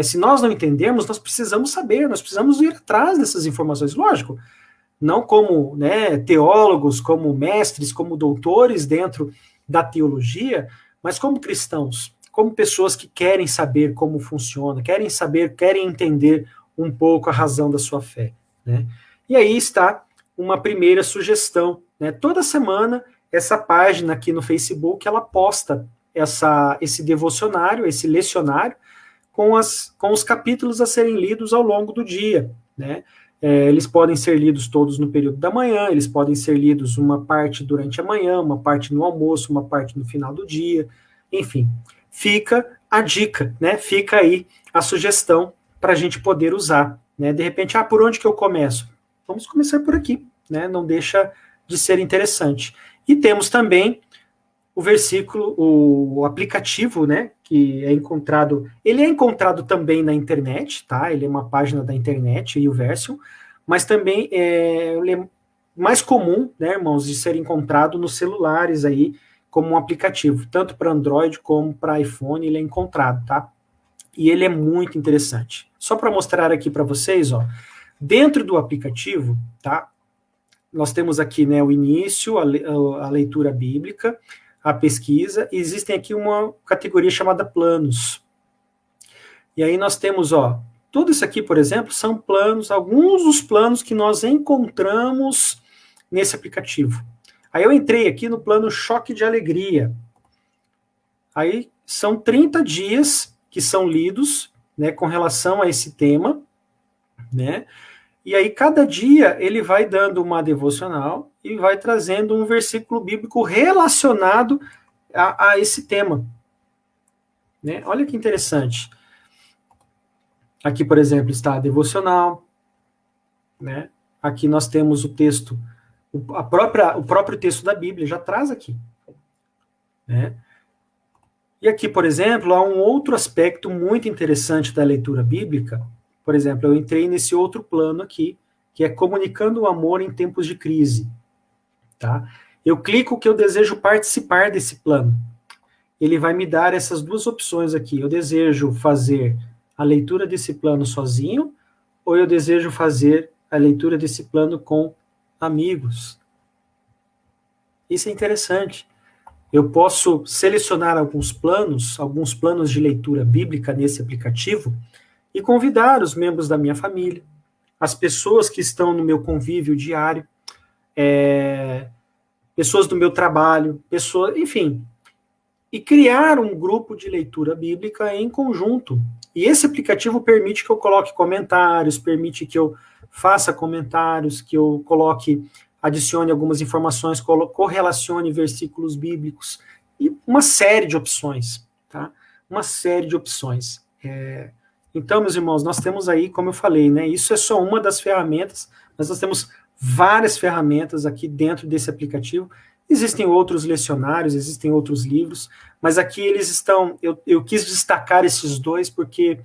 Se nós não entendermos, nós precisamos saber, nós precisamos ir atrás dessas informações. Lógico, não como, né, teólogos, como mestres, como doutores dentro da teologia, mas como cristãos, como pessoas que querem saber como funciona, querem entender um pouco a razão da sua fé, né? E aí está uma primeira sugestão, né? Toda semana, essa página aqui no Facebook, ela posta esse devocionário, esse lecionário, com os capítulos a serem lidos ao longo do dia, né? Eles podem ser lidos todos no período da manhã, eles podem ser lidos uma parte durante a manhã, uma parte no almoço, uma parte no final do dia, enfim. Fica a dica, né? Fica aí a sugestão para a gente poder usar, né? De repente, por onde que eu começo? Vamos começar por aqui, né? Não deixa de ser interessante. E temos também o versículo, o aplicativo, né, que ele é encontrado também na internet, tá? Ele é uma página da internet, o YouVersion, mas também ele é mais comum, né, irmãos, de ser encontrado nos celulares aí, como um aplicativo, tanto para Android como para iPhone, ele é encontrado, tá? E ele é muito interessante. Só para mostrar aqui para vocês, ó, dentro do aplicativo, tá? Nós temos aqui, né, o início, a leitura bíblica, a pesquisa, e existem aqui uma categoria chamada planos. E aí nós temos, ó, Tudo isso aqui, por exemplo, são planos, alguns dos planos que nós encontramos nesse aplicativo. Aí eu entrei aqui no plano Choque de Alegria. Aí são 30 dias que são lidos, né, com relação a esse tema, né? E aí cada dia ele vai dando uma devocional e vai trazendo um versículo bíblico relacionado a esse tema, né? Olha que interessante. Aqui, por exemplo, está a devocional, né? Aqui nós temos o texto, o próprio texto da Bíblia já traz aqui, né? E aqui, por exemplo, há um outro aspecto muito interessante da leitura bíblica. Por exemplo, eu entrei nesse outro plano aqui, que é comunicando o amor em tempos de crise, tá? Eu clico que eu desejo participar desse plano. Ele vai me dar essas duas opções aqui. Eu desejo fazer a leitura desse plano sozinho, ou eu desejo fazer a leitura desse plano com amigos. Isso é interessante. Eu posso selecionar alguns planos de leitura bíblica nesse aplicativo e convidar os membros da minha família, as pessoas que estão no meu convívio diário, pessoas do meu trabalho, pessoas, enfim, e criar um grupo de leitura bíblica em conjunto. E esse aplicativo permite que eu coloque comentários, permite que eu faça comentários, que eu adicione algumas informações, correlacione versículos bíblicos, e uma série de opções, tá? Uma série de opções. Então, meus irmãos, nós temos aí, como eu falei, né? Isso é só uma das ferramentas, mas nós temos várias ferramentas aqui dentro desse aplicativo. Existem outros lecionários, existem outros livros, mas aqui eles estão. Eu quis destacar esses dois porque,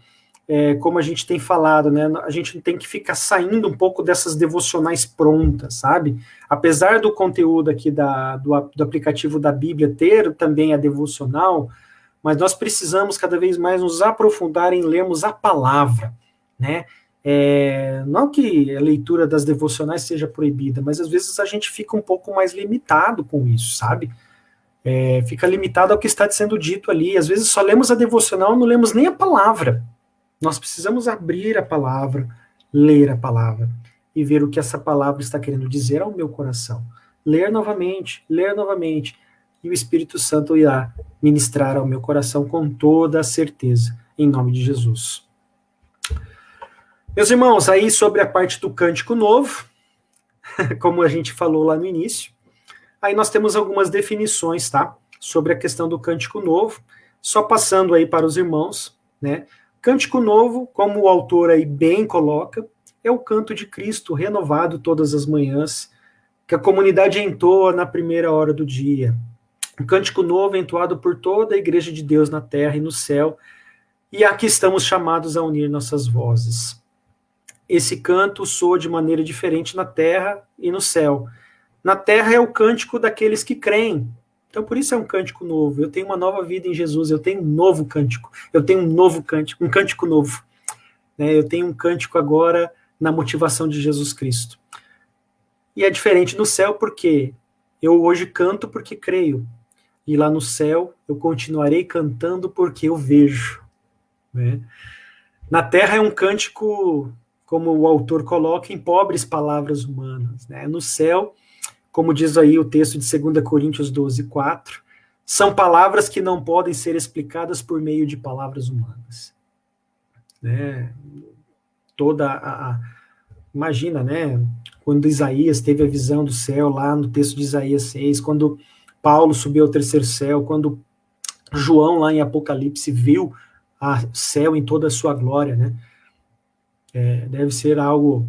como a gente tem falado, né, a gente tem que ficar saindo um pouco dessas devocionais prontas, sabe? Apesar do conteúdo aqui do aplicativo da Bíblia ter também a devocional, mas nós precisamos cada vez mais nos aprofundar em lermos a palavra, né? Não que a leitura das devocionais seja proibida, mas às vezes a gente fica um pouco mais limitado com isso, sabe? Fica limitado ao que está sendo dito ali. Às vezes só lemos a devocional, não lemos nem a palavra. Nós precisamos abrir a palavra, ler a palavra e ver o que essa palavra está querendo dizer ao meu coração. Ler novamente, e o Espírito Santo irá ministrar ao meu coração com toda a certeza, em nome de Jesus. Meus irmãos, aí sobre a parte do cântico novo, como a gente falou lá no início, aí nós temos algumas definições, tá? Sobre a questão do cântico novo, só passando aí para os irmãos, né? Cântico novo, como o autor aí bem coloca, é o canto de Cristo renovado todas as manhãs, que a comunidade entoa na primeira hora do dia. Um cântico novo entoado por toda a igreja de Deus na terra e no céu, e aqui estamos chamados a unir nossas vozes. Esse canto soa de maneira diferente na terra e no céu. Na terra é o cântico daqueles que creem. Então, por isso é um cântico novo. Eu tenho uma nova vida em Jesus, eu tenho um novo cântico. Eu tenho um novo cântico, um cântico novo. Eu tenho um cântico agora na motivação de Jesus Cristo. E é diferente no céu porque eu hoje canto porque creio. E lá no céu eu continuarei cantando porque eu vejo. Né? Na terra é um cântico, como o autor coloca, em pobres palavras humanas. Né? No céu, como diz aí o texto de 2 Coríntios 12:4, são palavras que não podem ser explicadas por meio de palavras humanas. Né? Imagina, né? Quando Isaías teve a visão do céu, lá no texto de Isaías 6, quando Paulo subiu ao terceiro céu, quando João, lá em Apocalipse, viu o céu em toda a sua glória, né? Deve ser algo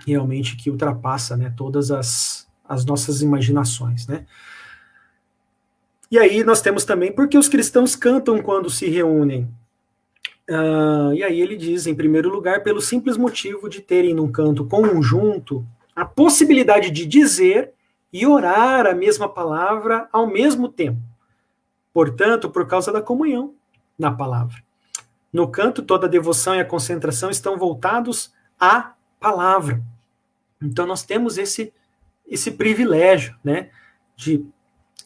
realmente que ultrapassa, né, todas as nossas imaginações, né? E aí nós temos também porque os cristãos cantam quando se reúnem. E aí ele diz, em primeiro lugar, pelo simples motivo de terem num canto conjunto a possibilidade de dizer e orar a mesma palavra ao mesmo tempo. Portanto, por causa da comunhão na palavra. No canto, toda a devoção e a concentração estão voltados à palavra. Então, nós temos esse privilégio, né, de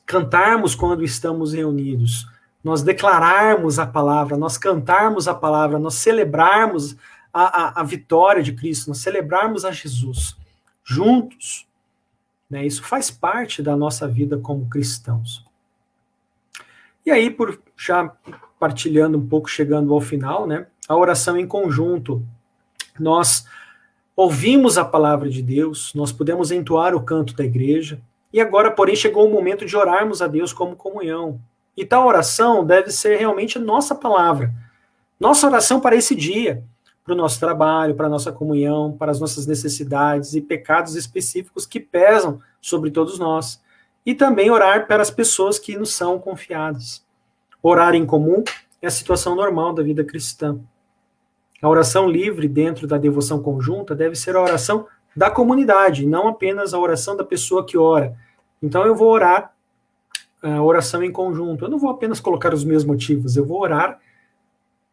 cantarmos quando estamos reunidos, nós declararmos a palavra, nós cantarmos a palavra, nós celebrarmos a vitória de Cristo, nós celebrarmos a Jesus juntos, né? Isso faz parte da nossa vida como cristãos. E aí, por já partilhando um pouco, chegando ao final, né? A oração em conjunto. Nós ouvimos a palavra de Deus, nós pudemos entoar o canto da igreja, e agora, porém, chegou o momento de orarmos a Deus como comunhão. E tal oração deve ser realmente nossa palavra, nossa oração para esse dia, para o nosso trabalho, para a nossa comunhão, para as nossas necessidades e pecados específicos que pesam sobre todos nós. E também orar para as pessoas que nos são confiadas. Orar em comum é a situação normal da vida cristã. A oração livre dentro da devoção conjunta deve ser a oração da comunidade, não apenas a oração da pessoa que ora. Então eu vou orar a oração em conjunto. Eu não vou apenas colocar os meus motivos, eu vou orar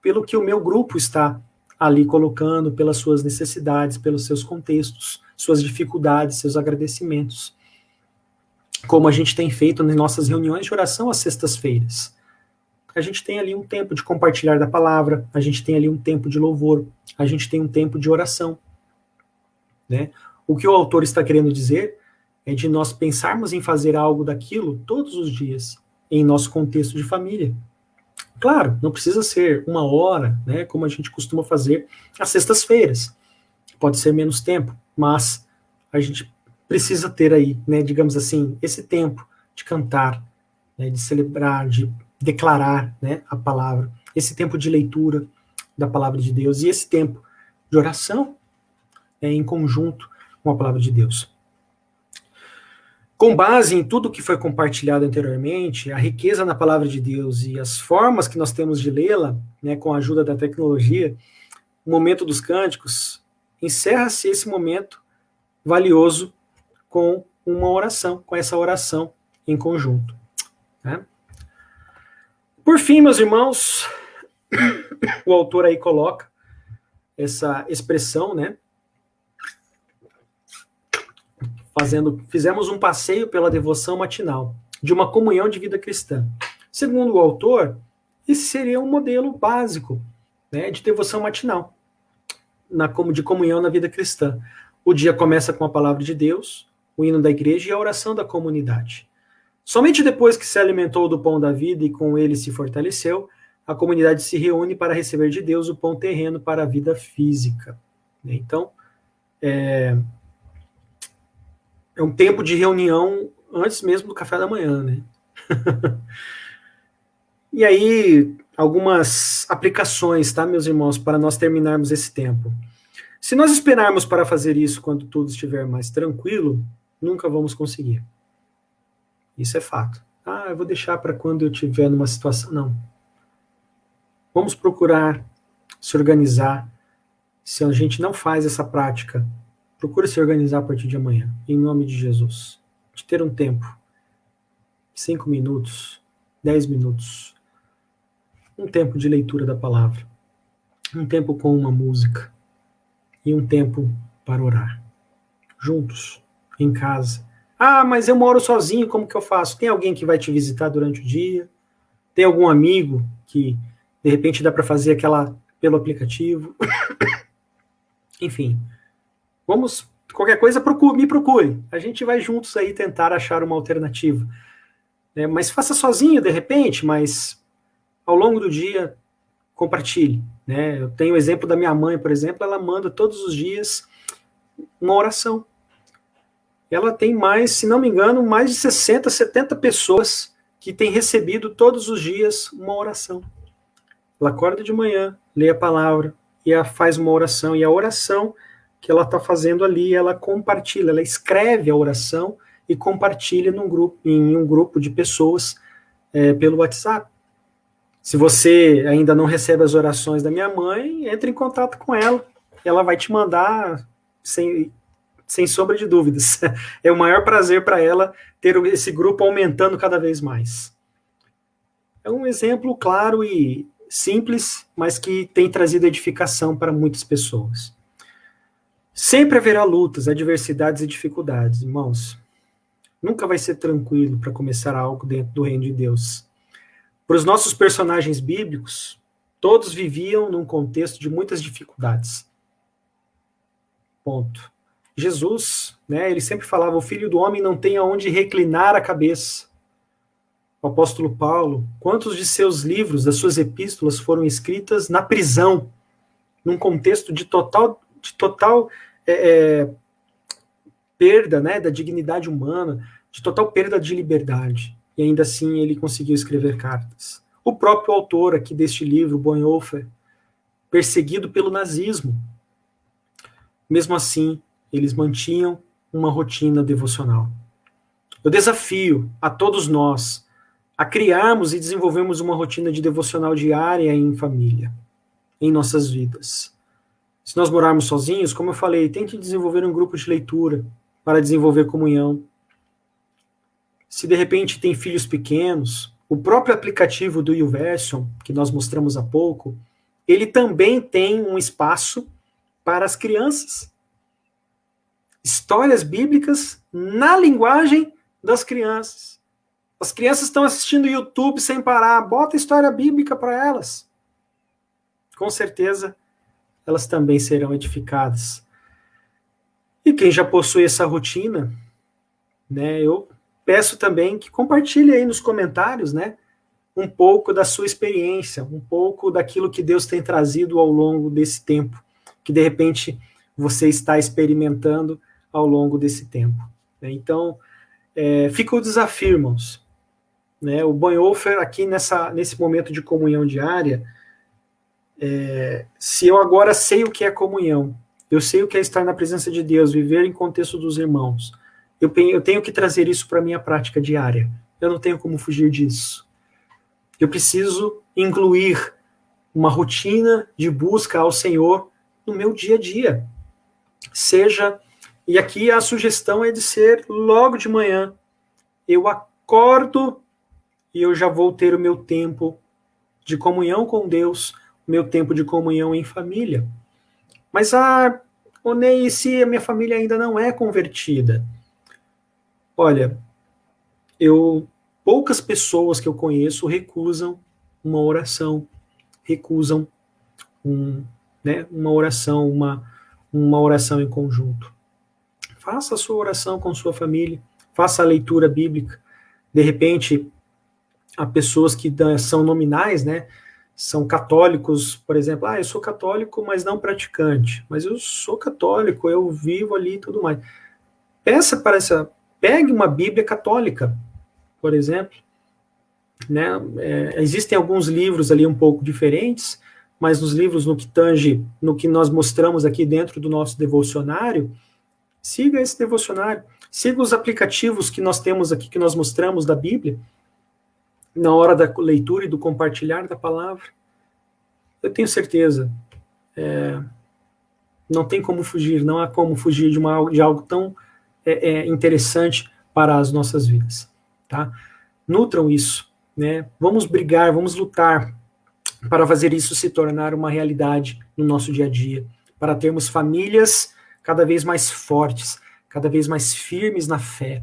pelo que o meu grupo está ali colocando, pelas suas necessidades, pelos seus contextos, suas dificuldades, seus agradecimentos. Como a gente tem feito nas nossas reuniões de oração às sextas-feiras. A gente tem ali um tempo de compartilhar da palavra, a gente tem ali um tempo de louvor, a gente tem um tempo de oração. Né? O que o autor está querendo dizer é de nós pensarmos em fazer algo daquilo todos os dias, em nosso contexto de família. Claro, não precisa ser 1 hora, né, como a gente costuma fazer às sextas-feiras. Pode ser menos tempo, mas a gente precisa ter aí, né, digamos assim, esse tempo de cantar, né, de celebrar, de declarar, né, a palavra, esse tempo de leitura da palavra de Deus e esse tempo de oração, né, em conjunto com a palavra de Deus. Com base em tudo que foi compartilhado anteriormente, a riqueza na palavra de Deus e as formas que nós temos de lê-la, né, com a ajuda da tecnologia, o momento dos cânticos, encerra-se esse momento valioso com uma oração, com essa oração em conjunto. Né? Por fim, meus irmãos, o autor aí coloca essa expressão, né? Fizemos um passeio pela devoção matinal, de uma comunhão de vida cristã. Segundo o autor, esse seria um modelo básico, né, de devoção matinal, de comunhão na vida cristã. O dia começa com a palavra de Deus, o hino da igreja e a oração da comunidade. Somente depois que se alimentou do pão da vida e com ele se fortaleceu, a comunidade se reúne para receber de Deus o pão terreno para a vida física. Então, é um tempo de reunião antes mesmo do café da manhã, né? E aí, algumas aplicações, tá, meus irmãos, para nós terminarmos esse tempo. Se nós esperarmos para fazer isso quando tudo estiver mais tranquilo, nunca vamos conseguir. Isso é fato. Ah, eu vou deixar para quando eu estiver numa situação. Não. Vamos procurar se organizar. Se a gente não faz essa prática, procure se organizar a partir de amanhã, em nome de Jesus. De ter um tempo, 5 minutos, 10 minutos, um tempo de leitura da palavra, um tempo com uma música e um tempo para orar, juntos, em casa. Ah, mas eu moro sozinho, como que eu faço? Tem alguém que vai te visitar durante o dia? Tem algum amigo que, de repente, dá para fazer aquela pelo aplicativo? Enfim, vamos, qualquer coisa, me procure. A gente vai juntos aí tentar achar uma alternativa. Mas faça sozinho, de repente, mas ao longo do dia, compartilhe. Né? Eu tenho o exemplo da minha mãe, por exemplo, ela manda todos os dias uma oração. Ela tem mais, se não me engano, mais de 60, 70 pessoas que têm recebido todos os dias uma oração. Ela acorda de manhã, lê a palavra e faz uma oração. E a oração que ela está fazendo ali, ela compartilha, ela escreve a oração e compartilha em um grupo de pessoas pelo WhatsApp. Se você ainda não recebe as orações da minha mãe, entre em contato com ela. Ela vai te mandar sem sombra de dúvidas. É o maior prazer para ela ter esse grupo aumentando cada vez mais. É um exemplo claro e simples, mas que tem trazido edificação para muitas pessoas. Sempre haverá lutas, adversidades e dificuldades, irmãos. Nunca vai ser tranquilo para começar algo dentro do reino de Deus. Para os nossos personagens bíblicos, todos viviam num contexto de muitas dificuldades. Ponto. Jesus, né, ele sempre falava, o Filho do Homem não tem aonde reclinar a cabeça. O apóstolo Paulo, quantos de seus livros, das suas epístolas foram escritas na prisão, num contexto de total perda, né, da dignidade humana, de total perda de liberdade. E ainda assim ele conseguiu escrever cartas. O próprio autor aqui deste livro, Bonhoeffer, perseguido pelo nazismo. Mesmo assim, eles mantinham uma rotina devocional. Eu desafio a todos nós a criarmos e desenvolvermos uma rotina de devocional diária em família, em nossas vidas. Se nós morarmos sozinhos, como eu falei, tem que desenvolver um grupo de leitura para desenvolver comunhão. Se de repente tem filhos pequenos, o próprio aplicativo do YouVersion, que nós mostramos há pouco, ele também tem um espaço para as crianças. Histórias bíblicas na linguagem das crianças. As crianças estão assistindo YouTube sem parar, bota história bíblica para elas. Com certeza, elas também serão edificadas. E quem já possui essa rotina, né, eu peço também que compartilhe aí nos comentários, né, um pouco da sua experiência, um pouco daquilo que Deus tem trazido ao longo desse tempo, que de repente você está experimentando ao longo desse tempo. Então, fica o desafio, irmãos. Né, o Bonhoeffer aqui nesse momento de comunhão diária, se eu agora sei o que é comunhão, eu sei o que é estar na presença de Deus, viver em contexto dos irmãos, eu tenho que trazer isso para a minha prática diária. Eu não tenho como fugir disso. Eu preciso incluir uma rotina de busca ao Senhor no meu dia a dia. E aqui a sugestão é de ser logo de manhã. Eu acordo e eu já vou ter o meu tempo de comunhão com Deus, o meu tempo de comunhão em família. Mas, Ney, se a minha família ainda não é convertida? Olha, poucas pessoas que eu conheço recusam uma oração, recusam uma oração, uma oração em conjunto. Faça a sua oração com sua família, faça a leitura bíblica. De repente, há pessoas que são nominais, né? São católicos, por exemplo, eu sou católico, mas não praticante. Mas eu sou católico, eu vivo ali e tudo mais. Pegue uma Bíblia católica, por exemplo. Né? Existem alguns livros ali um pouco diferentes, mas nos livros no que tange, no que nós mostramos aqui dentro do nosso devocionário, siga esse devocionário. Siga os aplicativos que nós temos aqui, que nós mostramos da Bíblia, na hora da leitura e do compartilhar da palavra. Eu tenho certeza, não tem como fugir, não há como fugir de algo tão interessante para as nossas vidas. Tá? Nutram isso, né? Vamos brigar, vamos lutar para fazer isso se tornar uma realidade no nosso dia a dia, para termos famílias cada vez mais fortes, cada vez mais firmes na fé.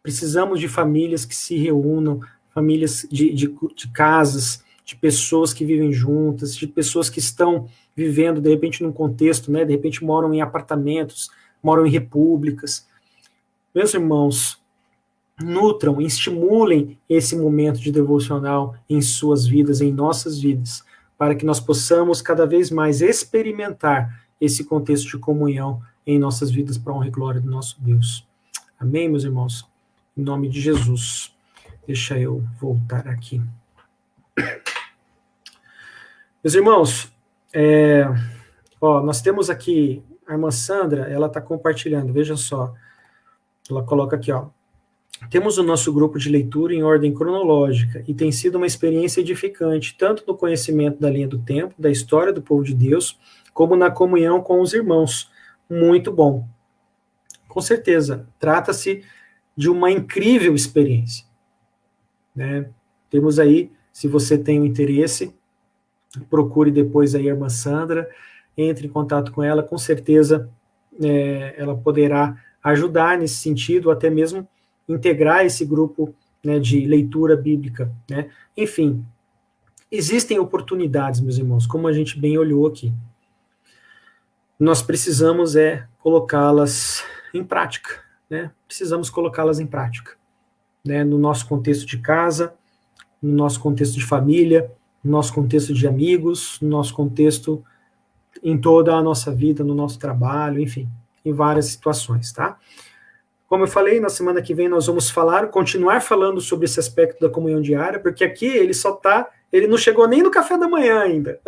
Precisamos de famílias que se reúnam, famílias de casas, de pessoas que vivem juntas, de pessoas que estão vivendo, de repente, num contexto, né? De repente moram em apartamentos, moram em repúblicas. Meus irmãos, nutram, estimulem esse momento de devocional em suas vidas, em nossas vidas, para que nós possamos cada vez mais experimentar esse contexto de comunhão em nossas vidas para a honra e glória do nosso Deus. Amém, meus irmãos? Em nome de Jesus. Deixa eu voltar aqui. Meus irmãos, nós temos aqui a irmã Sandra, ela está compartilhando, veja só. Ela coloca aqui, temos o nosso grupo de leitura em ordem cronológica e tem sido uma experiência edificante, tanto no conhecimento da linha do tempo, da história do povo de Deus, como na comunhão com os irmãos. Muito bom. Com certeza, trata-se de uma incrível experiência. Né? Temos aí, se você tem um interesse, procure depois aí a irmã Sandra, entre em contato com ela, com certeza ela poderá ajudar nesse sentido, até mesmo integrar esse grupo né, de leitura bíblica, né? Enfim, existem oportunidades, meus irmãos, como a gente bem olhou aqui. Nós precisamos colocá-las em prática, né? Precisamos colocá-las em prática, né? No nosso contexto de casa, no nosso contexto de família, no nosso contexto de amigos, no nosso contexto em toda a nossa vida, no nosso trabalho, enfim, em várias situações, tá? Como eu falei, na semana que vem nós vamos continuar falando sobre esse aspecto da comunhão diária, porque aqui ele não chegou nem no café da manhã ainda.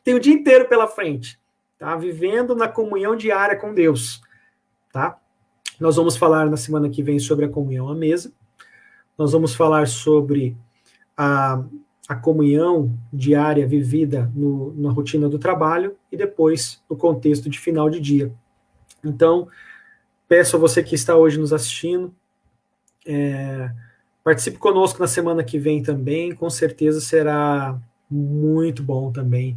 Tem o dia inteiro pela frente, tá? Vivendo na comunhão diária com Deus, tá? Nós vamos falar na semana que vem sobre a comunhão à mesa. Nós vamos falar sobre a comunhão diária vivida na rotina do trabalho e depois no contexto de final de dia. Então, peço a você que está hoje nos assistindo, participe conosco na semana que vem também, com certeza será muito bom também.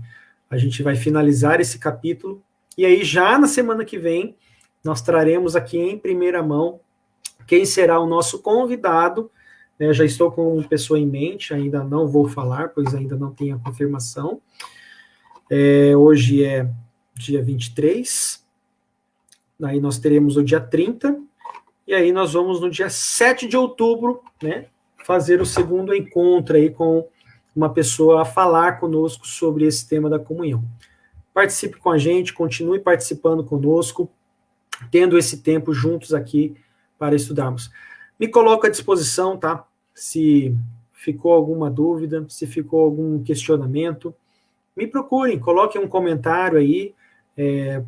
A gente vai finalizar esse capítulo, e aí já na semana que vem, nós traremos aqui em primeira mão quem será o nosso convidado. Eu já estou com uma pessoa em mente, ainda não vou falar, pois ainda não tenho a confirmação. Hoje é dia 23, aí nós teremos o dia 30, e aí nós vamos no dia 7 de outubro, né, fazer o segundo encontro aí com uma pessoa a falar conosco sobre esse tema da comunhão. Participe com a gente, continue participando conosco, tendo esse tempo juntos aqui para estudarmos. Me coloco à disposição, tá? Se ficou alguma dúvida, se ficou algum questionamento, me procurem, coloquem um comentário aí,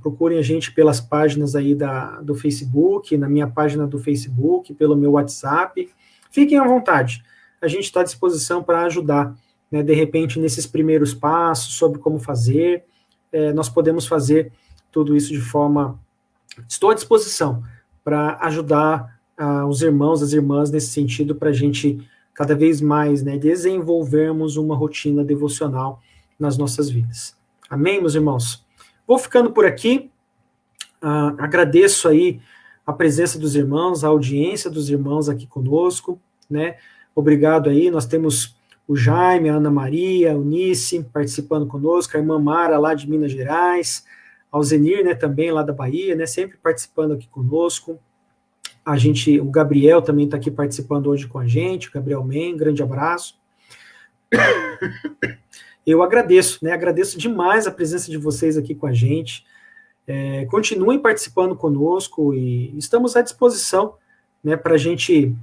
procurem a gente pelas páginas aí do Facebook, na minha página do Facebook, pelo meu WhatsApp. Fiquem à vontade, a gente está à disposição para ajudar, né? De repente, nesses primeiros passos, sobre como fazer, nós podemos fazer tudo isso de forma... Estou à disposição para ajudar os irmãos, as irmãs, nesse sentido, para a gente cada vez mais, né, desenvolvermos uma rotina devocional nas nossas vidas. Amém, meus irmãos? Vou ficando por aqui, agradeço aí a presença dos irmãos, a audiência dos irmãos aqui conosco, né? Obrigado aí, nós temos o Jaime, a Ana Maria, a Eunice participando conosco, a irmã Mara lá de Minas Gerais, ao Zenir, né, também lá da Bahia, né, sempre participando aqui conosco. O Gabriel também está aqui participando hoje com a gente, o Gabriel Men, grande abraço. Eu agradeço, né, agradeço demais a presença de vocês aqui com a gente. Continuem participando conosco e estamos à disposição, né, para a gente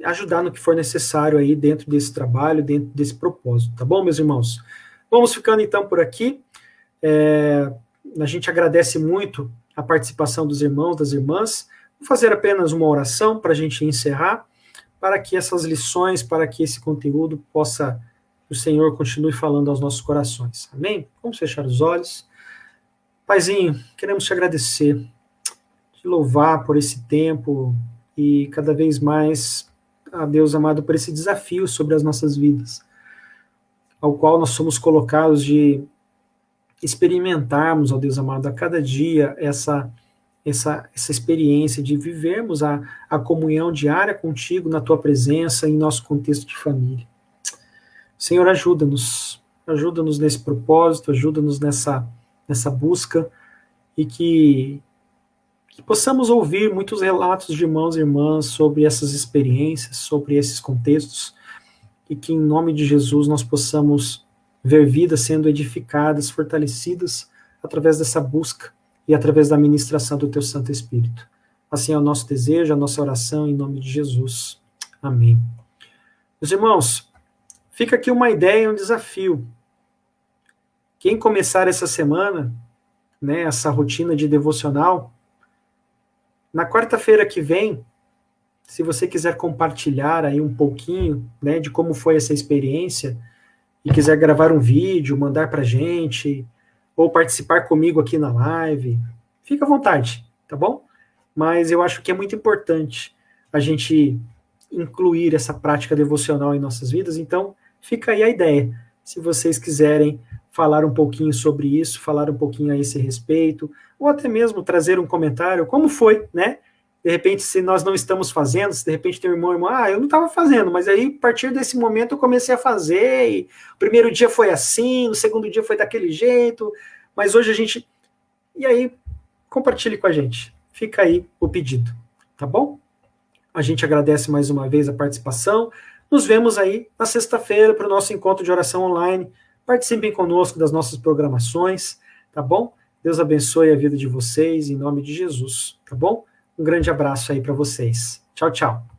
ajudar no que for necessário aí dentro desse trabalho, dentro desse propósito, tá bom, meus irmãos? Vamos ficando então por aqui. A gente agradece muito a participação dos irmãos, das irmãs. Vou fazer apenas uma oração para a gente encerrar, para que essas lições, para que esse conteúdo o Senhor continue falando aos nossos corações. Amém? Vamos fechar os olhos. Paizinho, queremos te agradecer, te louvar por esse tempo e cada vez mais, a Deus amado, por esse desafio sobre as nossas vidas, ao qual nós somos colocados de experimentarmos, ó Deus amado, a cada dia essa experiência de vivermos a comunhão diária contigo, na tua presença, em nosso contexto de família. Senhor, ajuda-nos nesse propósito, ajuda-nos nessa busca, e que possamos ouvir muitos relatos de irmãos e irmãs sobre essas experiências, sobre esses contextos, e que em nome de Jesus nós possamos ver vidas sendo edificadas, fortalecidas através dessa busca e através da ministração do teu Santo Espírito. Assim é o nosso desejo, a nossa oração em nome de Jesus. Amém. Meus irmãos, fica aqui uma ideia, um desafio. Quem começar essa semana, né, essa rotina de devocional, na quarta-feira que vem, se você quiser compartilhar aí um pouquinho, né, de como foi essa experiência, e quiser gravar um vídeo, mandar para a gente, ou participar comigo aqui na live, fica à vontade, tá bom? Mas eu acho que é muito importante a gente incluir essa prática devocional em nossas vidas, então fica aí a ideia. Se vocês quiserem falar um pouquinho sobre isso, falar um pouquinho a esse respeito, ou até mesmo trazer um comentário, como foi, né? De repente, se nós não estamos fazendo, se de repente tem um irmão, eu não estava fazendo, mas aí, a partir desse momento, eu comecei a fazer, e o primeiro dia foi assim, o segundo dia foi daquele jeito, mas hoje a gente... E aí, compartilhe com a gente. Fica aí o pedido, tá bom? A gente agradece mais uma vez a participação. Nos vemos aí na sexta-feira para o nosso encontro de oração online. Participem conosco das nossas programações, tá bom? Deus abençoe a vida de vocês, em nome de Jesus, tá bom? Um grande abraço aí para vocês. Tchau, tchau.